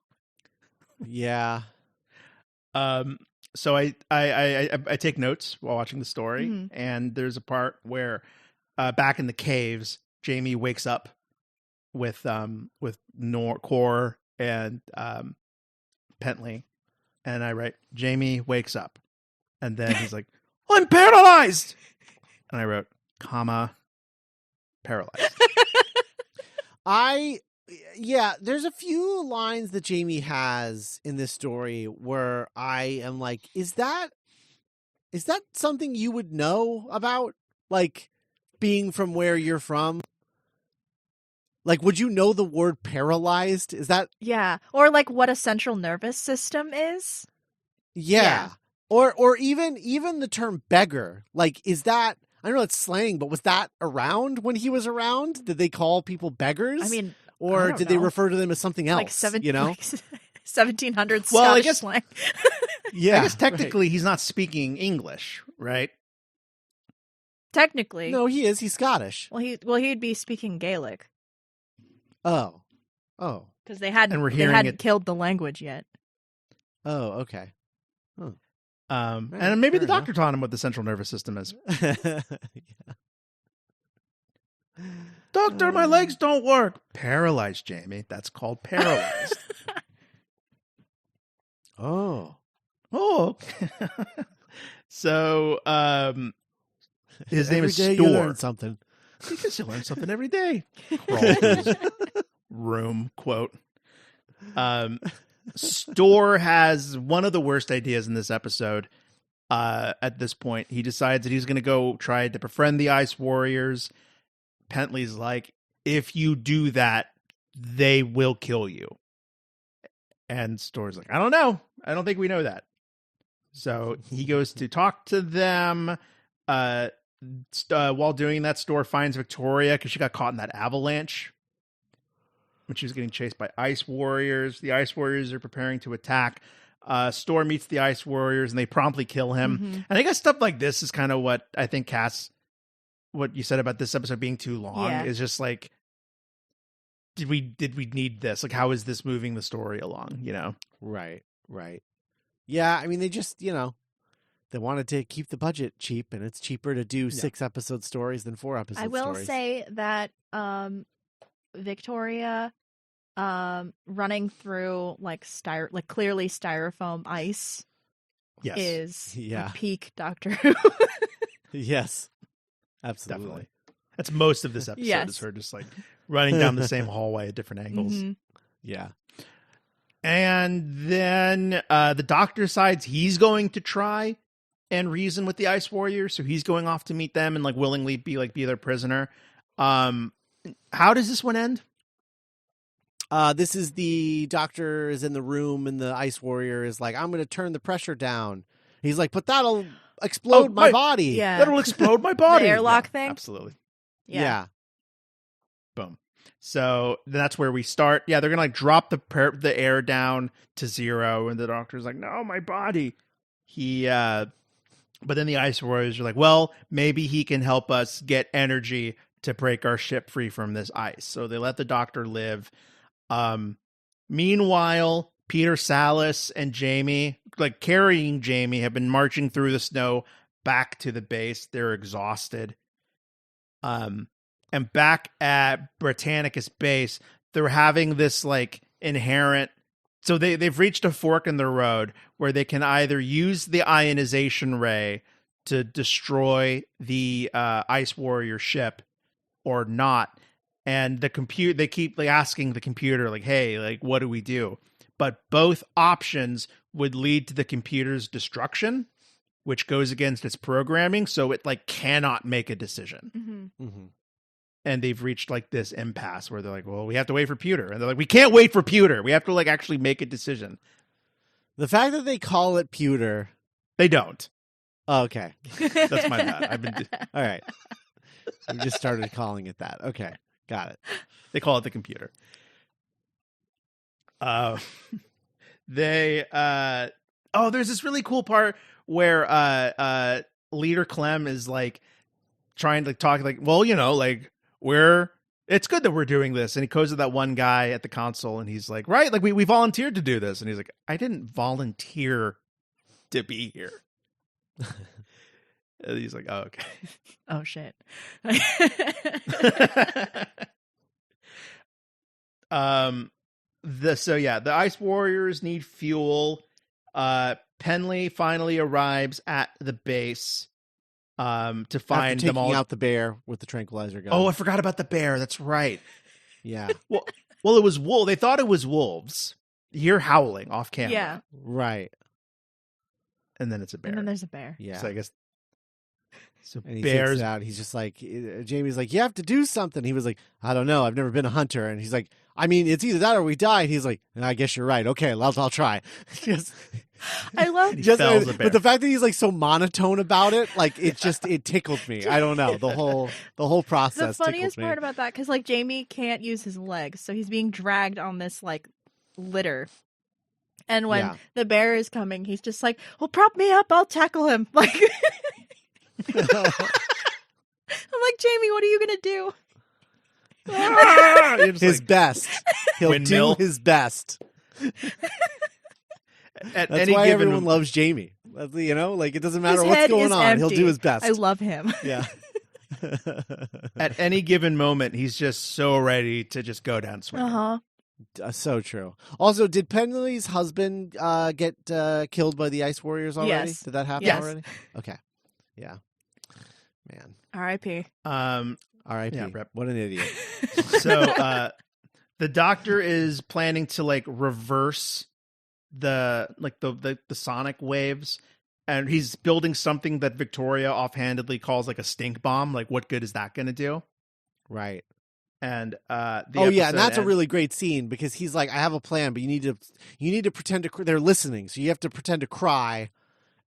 Yeah. So I take notes while watching the story, and there's a part where back in the caves, Jamie wakes up with Core and Pentley, and I write, Jamie wakes up, and then he's like, I'm paralyzed, and I wrote, paralyzed. There's a few lines that Jamie has in this story where I am like, is that something you would know about? Like, being from where you're from? Like, would you know the word paralyzed? Is that... Yeah. Or like what a central nervous system is? Yeah. Or even the term beggar. Like, is that... I know it's slang, but was that around when he was around? Did they call people beggars? I mean... Or did they refer to them as something else? Like 1700s Well, Scottish slang. Yeah. I guess technically he's not speaking English, right? Technically. No, he is. He's Scottish. Well, he'd be speaking Gaelic. Oh. Because they hadn't killed the language yet. Oh, okay. Huh. And maybe the doctor taught him what the central nervous system is. Yeah. Doctor, my legs don't work. Paralyzed, Jamie. That's called paralyzed. Oh. So, his name is Every day Store. you learn something. Because you learn something every day. Crawl through his room, quote. Store has one of the worst ideas in this episode. At this point, he decides that he's going to go try to befriend the Ice Warriors. Pentley's like, if you do that, they will kill you. And Store's like, I don't know. I don't think we know that. So he goes to talk to them. While doing that, Store finds Victoria because she got caught in that avalanche when she was getting chased by Ice Warriors. The Ice Warriors are preparing to attack. Store meets the Ice Warriors and they promptly kill him. Mm-hmm. And I guess stuff like this is kind of what I think, Cass, what you said about this episode being too long is just like, did we need this? Like, how is this moving the story along? You know? Right. Yeah, I mean, they just, they wanted to keep the budget cheap, and it's cheaper to do 6 episode stories than 4 episode stories. I will say that Victoria running through clearly styrofoam ice is a peak Doctor Who. Yes. Absolutely. Definitely. That's most of this episode is her just like running down the same hallway at different angles. Mm-hmm. Yeah. And then the doctor decides he's going to try and reason with the Ice Warriors. So he's going off to meet them and like willingly be their prisoner. How does this one end? This is the doctor is in the room and the Ice Warrior is like, I'm going to turn the pressure down. He's like, but that'll explode my body. Yeah. That'll explode my body. The airlock thing? Absolutely. Yeah. Boom. So that's where we start. Yeah, they're going to like drop the air down to 0. And the doctor's like, no, my body. But then the Ice Warriors are like, well, maybe he can help us get energy to break our ship free from this ice. So they let the doctor live. Meanwhile, Peter Sallis and Jamie, like carrying Jamie, have been marching through the snow back to the base. They're exhausted. And back at Britannicus base, they're having this like inherent. So they've reached a fork in the road where they can either use the ionization ray to destroy the Ice Warrior ship or not. And they keep like asking the computer, like, hey, like, what do we do? But both options would lead to the computer's destruction, which goes against its programming. So it like cannot make a decision. Mm-hmm. Mm-hmm. And they've reached like this impasse where they're like, well, we have to wait for Pewter. And they're like, we can't wait for Pewter. We have to like actually make a decision. The fact that they call it pewter. They don't. Oh, okay. That's my bad. All right. We just started calling it that. Okay. Got it. They call it the computer. There's this really cool part where Leader Clem is like trying to talk like, well, you know, like it's good that we're doing this. And he goes to that one guy at the console and he's like, right, like we volunteered to do this. And he's like, I didn't volunteer to be here. And he's like, oh, okay. Oh shit. The Ice Warriors need fuel. Penley finally arrives at the base to find After them all. taking out the bear with the tranquilizer gun. Oh, I forgot about the bear. That's right. Yeah. Well, it was wolf. They thought it was wolves. You hear howling off camera. Yeah. Right. And then it's a bear. And then there's a bear. Yeah. So I guess. So And he bears. takes it out. He's just like, Jamie's like, you have to do something. He was like, I don't know. I've never been a hunter. And he's like, I mean, it's either that or we die. And he's like, I guess you're right. Okay, I'll try. Just, I love He fells a bear. but the fact that he's like so monotone about it, like it tickled me. I don't know. The whole process. the funniest tickled me. part about that, because like Jamie can't use his legs, so he's being dragged on this like litter. And when Yeah. the bear is coming, he's just like, well, prop me up, I'll tackle him. Like I'm like, Jamie, what are you gonna do? You're just His like, best. He'll Windmill. do his best. at That's any why given everyone loves Jamie. You know, like it doesn't matter His what's head going is on. He'll empty. do his best. I love him. Yeah. at any given moment, he's just so ready to just go down swinging. So true. Also, did Penley's husband get killed by the Ice Warriors already? Yes. Did that happen Yes. already? Okay. Yeah. Man. R.I.P. R.I.P. Yeah, rip. What an idiot. So the doctor is planning to like reverse the sonic waves, and he's building something that Victoria offhandedly calls like a stink bomb. Like, what good is that going to do? Right. And And that's a really great scene because he's like, I have a plan, but you need to pretend to. They're listening, so you have to pretend to cry,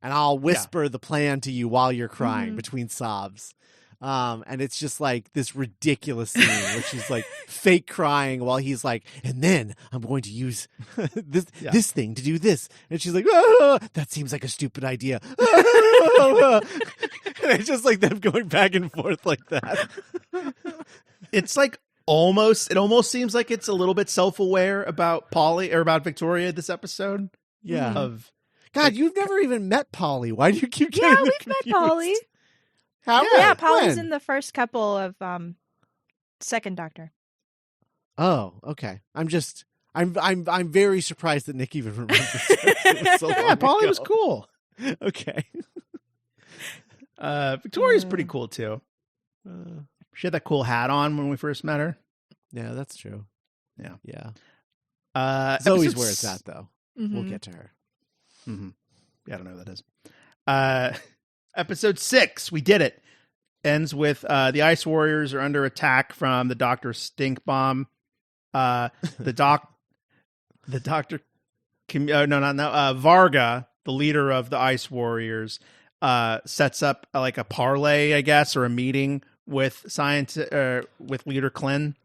and I'll whisper the plan to you while you're crying between sobs. And it's just like this ridiculous scene where she's like fake crying while he's like, and then I'm going to use this thing to do this. And she's like, oh, that seems like a stupid idea. And it's just like them going back and forth like that. It's like it almost seems like it's a little bit self-aware about Polly or about Victoria this episode. Yeah. Of God, you've never even met Polly. Why do you keep getting Yeah, them we've met confused? Polly. How? Yeah, Polly's When? in the first couple of Second Doctor. Oh, okay. I'm very surprised that Nick even remembers it was so long yeah, Polly was ago. cool. Okay. Victoria's pretty cool too. She had that cool hat on when we first met her. Yeah, that's true. Yeah. Yeah. Zoe's episode where it's at, though. We'll get to her. Mm-hmm. Yeah, I don't know who that is. Episode 6, we did it. Ends with the Ice Warriors are under attack from the Doctor's stink bomb. The Doctor, Varga, the leader of the Ice Warriors, sets up like a parlay, I guess, or a meeting with with leader Clint,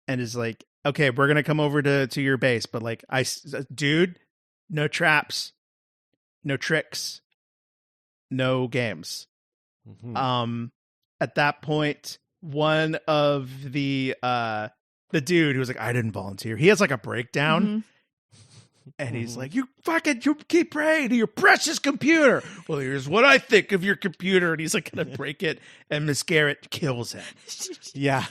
and is like, okay, we're gonna come over to your base, but like, dude, no traps, no tricks, no games. Mm-hmm. At that point, one of the dude who was like, I didn't volunteer, he has like a breakdown. And he's like, you keep praying to your precious computer. Well, here's what I think of your computer. And he's like going to break it. And Miss Garrett kills him. Yeah.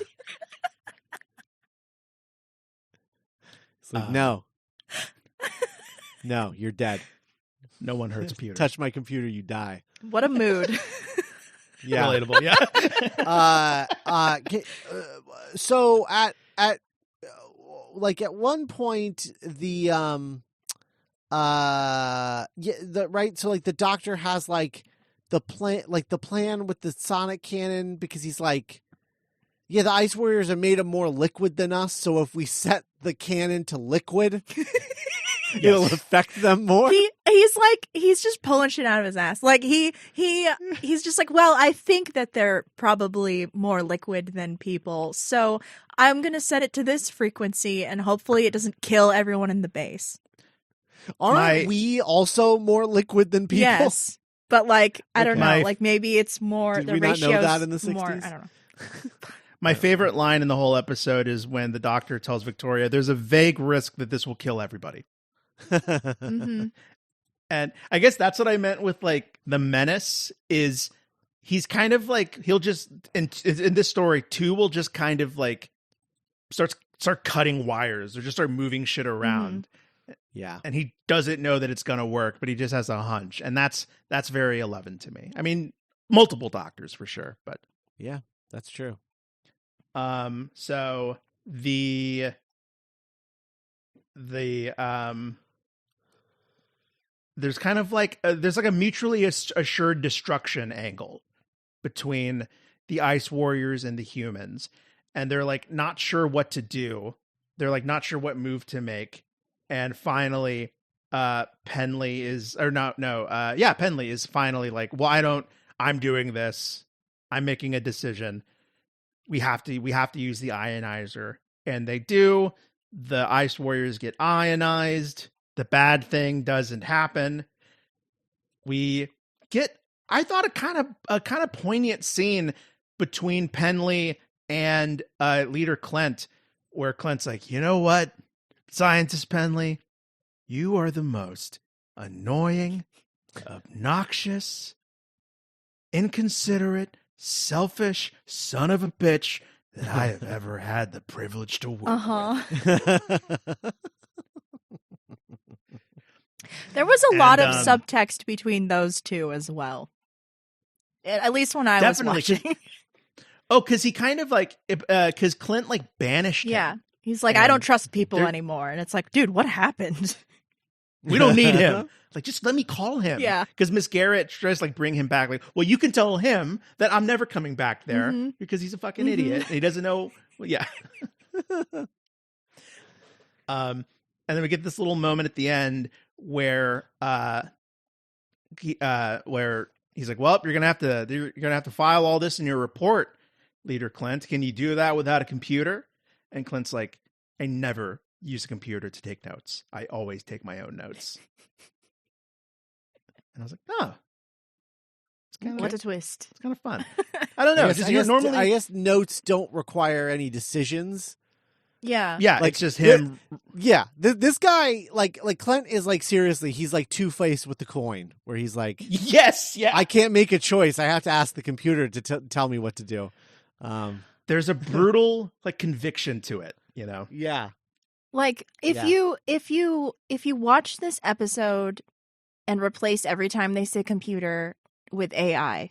It's like, no, you're dead. No one hurts Peter. Touch my computer, you die. What a mood. Yeah. Relatable, yeah. So at one point so like the doctor has like the plan with the sonic cannon, because he's like, yeah, the ice warriors are made of more liquid than us, so if we set the cannon to liquid, it'll affect them more. He's just pulling shit out of his ass. Like he's just like, well, I think that they're probably more liquid than people, so I'm gonna set it to this frequency, and hopefully it doesn't kill everyone in the base. Aren't we also more liquid than people? Yes, but like I don't know, like maybe it's more. Did the we not ratio's know that in the 60s? More, I don't know. My favorite line in the whole episode is when the doctor tells Victoria, there's a vague risk that this will kill everybody. Mm-hmm. And I guess that's what I meant with like the menace is he's kind of like, he'll just, in this story, 2 will just kind of like start cutting wires or just start moving shit around. Mm-hmm. Yeah. And he doesn't know that it's going to work, but he just has a hunch. And that's very 11 to me. I mean, multiple doctors for sure, but yeah, that's true. So there's kind of like there's like a mutually assured destruction angle between the ice warriors and the humans, and they're like not sure what to do. They're like not sure what move to make, and finally, Penley is finally like, well, I'm doing this. I'm making a decision. We have to use the ionizer, and they do. The ice warriors get ionized. The bad thing doesn't happen. We get, I thought, a kind of poignant scene between Penley and leader Clint, where Clint's like, you know what, Scientist Penley, you are the most annoying, obnoxious, inconsiderate, selfish son of a bitch that I have ever had the privilege to work with. There was a lot of subtext between those two as well. At least when I was watching. Oh, because he kind of like, because Clint like banished him. Yeah. He's like, I don't trust people anymore. And it's like, dude, what happened? We don't need him. Like, just let me call him. Yeah. Because Miss Garrett tries to like bring him back. Like, well, you can tell him that I'm never coming back there because he's a fucking idiot. And he doesn't know. Well, yeah. And then we get this little moment at the end where he's like, well, you're gonna have to file all this in your report, Leader Clint. Can you do that without a computer? And Clint's like, I never use a computer to take notes. I always take my own notes. And I was like, oh, it's kind of what a twist. It's kind of fun. I don't know. I guess notes don't require any decisions. Yeah. Yeah. Like, it's just him. This guy, like Clint is like, seriously, he's like Two-Face with the coin, where he's like, yes. Yeah. I can't make a choice. I have to ask the computer to tell me what to do. There's a brutal like conviction to it, you know? Yeah. Like if you watch this episode and replace every time they say computer with AI,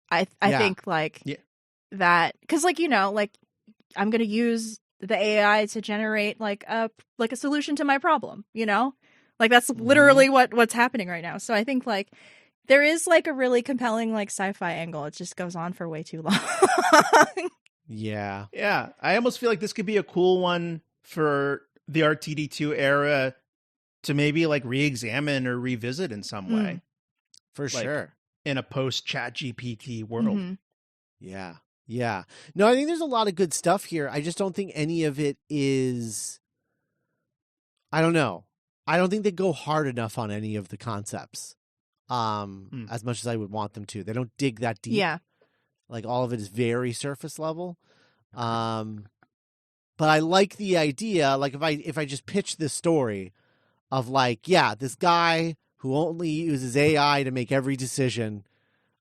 I think like that, because like, you know, like I'm gonna use the AI to generate like a solution to my problem, you know, like that's literally what's happening right now. So I think like there is like a really compelling like sci-fi angle. It just goes on for way too long. Yeah. I almost feel like this could be a cool one for the RTD2 era to maybe like re-examine or revisit in some way. For like, sure. In a post-Chat GPT world. Mm-hmm. Yeah. Yeah. No, I think there's a lot of good stuff here. I just don't think any of it is, I don't know. I don't think they go hard enough on any of the concepts. As much as I would want them to. They don't dig that deep. Yeah. Like all of it is very surface level. But I like the idea, like if I just pitch this story of like, yeah, this guy who only uses AI to make every decision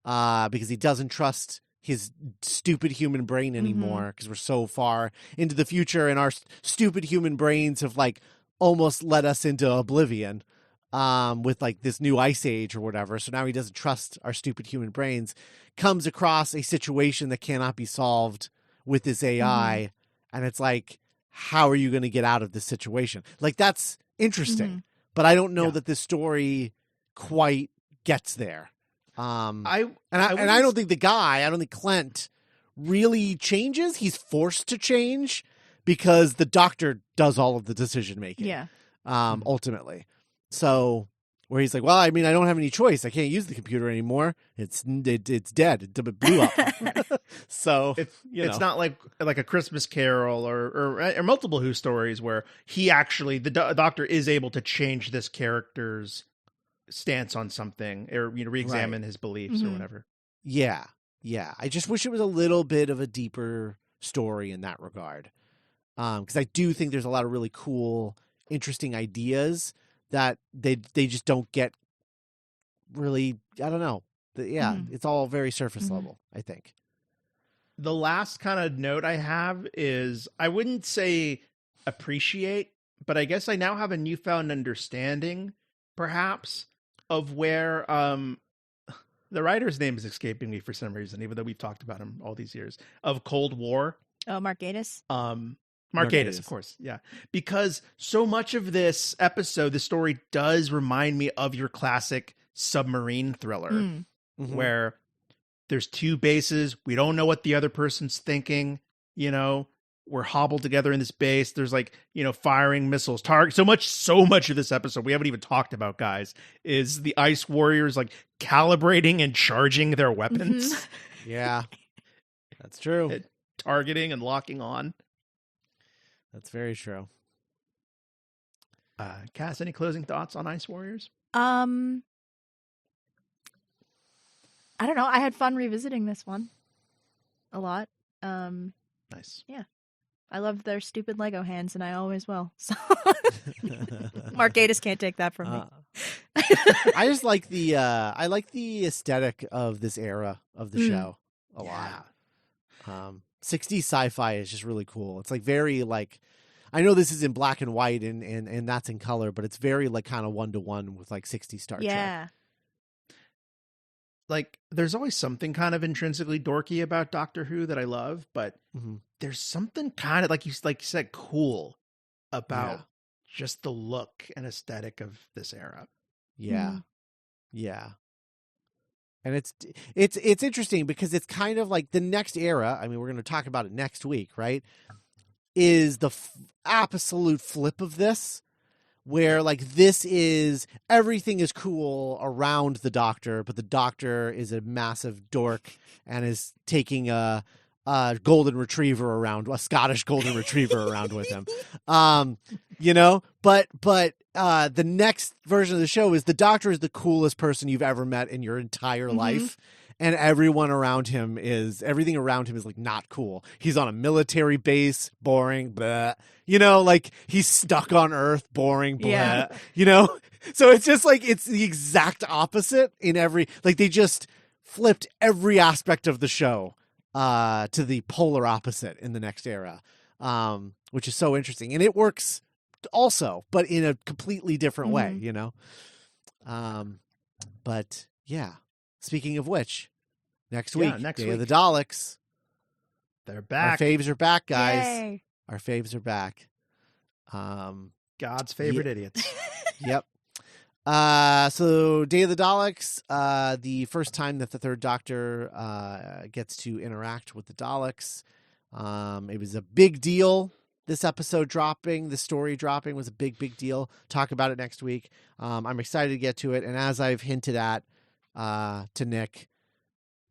because he doesn't trust his stupid human brain anymore because we're so far into the future and our stupid human brains have like almost led us into oblivion with like this new ice age or whatever. So now he doesn't trust our stupid human brains, comes across a situation that cannot be solved with this AI. And it's like, how are you going to get out of this situation? Like, that's interesting, but I don't know that this story quite gets there. I don't think I don't think Clint really changes. He's forced to change because the Doctor does all of the decision making. Yeah. Ultimately. So where he's like, well, I mean, I don't have any choice. I can't use the computer anymore. It's dead. It blew up. So it's not like a Christmas Carol or multiple Who stories where he actually the Doctor is able to change this character's stance on something or re-examine his beliefs or whatever. Yeah. I just wish it was a little bit of a deeper story in that regard. Because I do think there's a lot of really cool, interesting ideas that they just don't get really. I don't know. It's all very surface level, I think. The last kind of note I have is I wouldn't say appreciate, but I guess I now have a newfound understanding, perhaps, of where the writer's name is escaping me for some reason, even though we've talked about him all these years, of Cold War. Oh, Mark Gatiss? Mark Gatiss, of course. Yeah. Because so much of this episode, the story does remind me of your classic submarine thriller where there's two bases. We don't know what the other person's thinking. We're hobbled together in this base. There's like, firing missiles, target. So much of this episode we haven't even talked about, guys, is the Ice Warriors like calibrating and charging their weapons. Yeah, that's true. Targeting and locking on. That's very true. Cass, any closing thoughts on Ice Warriors? I don't know. I had fun revisiting this one a lot. Nice. Yeah. I loved their stupid Lego hands, and I always will. So Mark Gatiss can't take that from me. I just like the aesthetic of this era of the show a lot. 60s sci-fi is just really cool. It's like very like, I know this is in black and white and that's in color, but it's very like kind of 1-to-1 with like 60s Star Trek. Like there's always something kind of intrinsically dorky about Doctor Who that I love, but there's something kind of like you said, cool about just the look and aesthetic of this era. Yeah. And it's interesting because it's kind of like the next era. I mean, we're going to talk about it next week, right? Is the absolute flip of this, where like this is everything is cool around the Doctor, but the Doctor is a massive dork and is taking a golden retriever around, a Scottish golden retriever around with him. But the next version of the show is the Doctor is the coolest person you've ever met in your entire life. And everything around him is like not cool. He's on a military base, boring, blah. Like he's stuck on Earth, boring, blah. Yeah. So it's just like, it's the exact opposite in every, like they just flipped every aspect of the show to the polar opposite in the next era, which is so interesting. And it works also, but in a completely different way, But yeah, speaking of which, next week, Day of the Daleks. They're back. Our faves are back, guys. Yay. Our faves are back. God's favorite idiots. Yep. So Day of the Daleks, the first time that the Third Doctor gets to interact with the Daleks. It was a big deal. This episode dropping, the story dropping was a big deal. Talk about it next week. I'm excited to get to it. And as I've hinted at to Nick,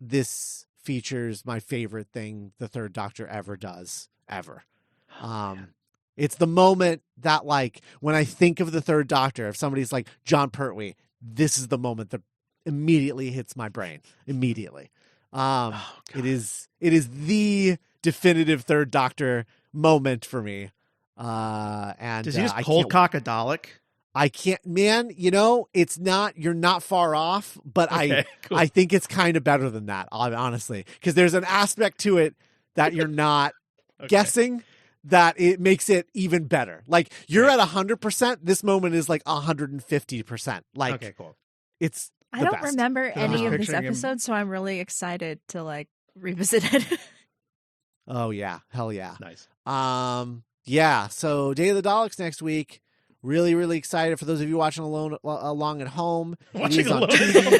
this features my favorite thing the Third Doctor ever does, ever. It's the moment that, like, when I think of the Third Doctor, if somebody's like John Pertwee, this is the moment that immediately hits my brain. Immediately. It is the definitive Third Doctor moment for me. And does he just cold cock a Dalek? I can't, man, it's not, you're not far off, but Okay, cool. I think it's kind of better than that, honestly, because there's an aspect to it that you're not Okay. guessing that it makes it even better. Like, you're at 100%. This moment is like 150%. Like, Okay, cool. it's I the don't best. remember I'm any just of this picturing him- episode, so I'm really excited to like revisit it. Oh, yeah. Hell yeah. Nice. Yeah, so Day of the Daleks next week. Really, really excited for those of you watching along at home. It Watching is on alone. TV.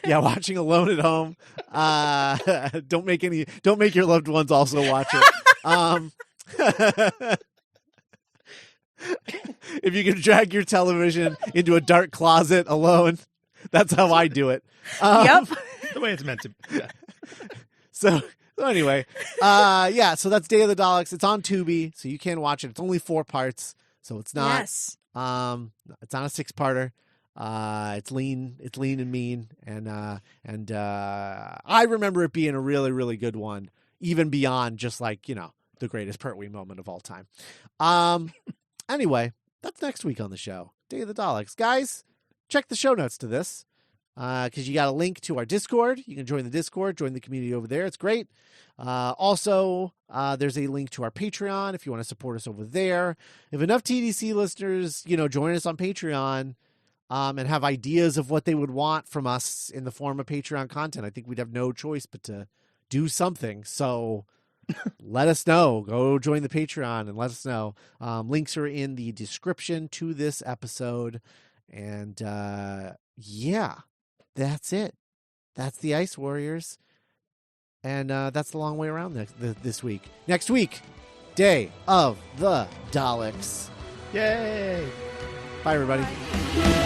Yeah, watching alone at home. Don't make your loved ones also watch it. If you can drag your television into a dark closet alone, that's how I do it. Yep. The way it's meant to. Yeah. So anyway, so that's Day of the Daleks. It's on Tubi, so you can watch it. It's only 4 parts, so it's not. Yes. It's not a 6-parter. It's lean and mean, and I remember it being a really, really good one, even beyond just like the greatest Pertwee moment of all time. Anyway, that's next week on the show. Day of the Daleks, guys. Check the show notes to this. Because you got a link to our Discord. You can join the Discord, join the community over there. It's great. Also, there's a link to our Patreon if you want to support us over there. If enough TDC listeners, join us on Patreon and have ideas of what they would want from us in the form of Patreon content, I think we'd have no choice but to do something. So let us know. Go join the Patreon and let us know. Links are in the description to this episode. And yeah. That's it. That's the Ice Warriors. And that's the long way around this week. Next week, Day of the Daleks. Yay! Bye, everybody. Bye.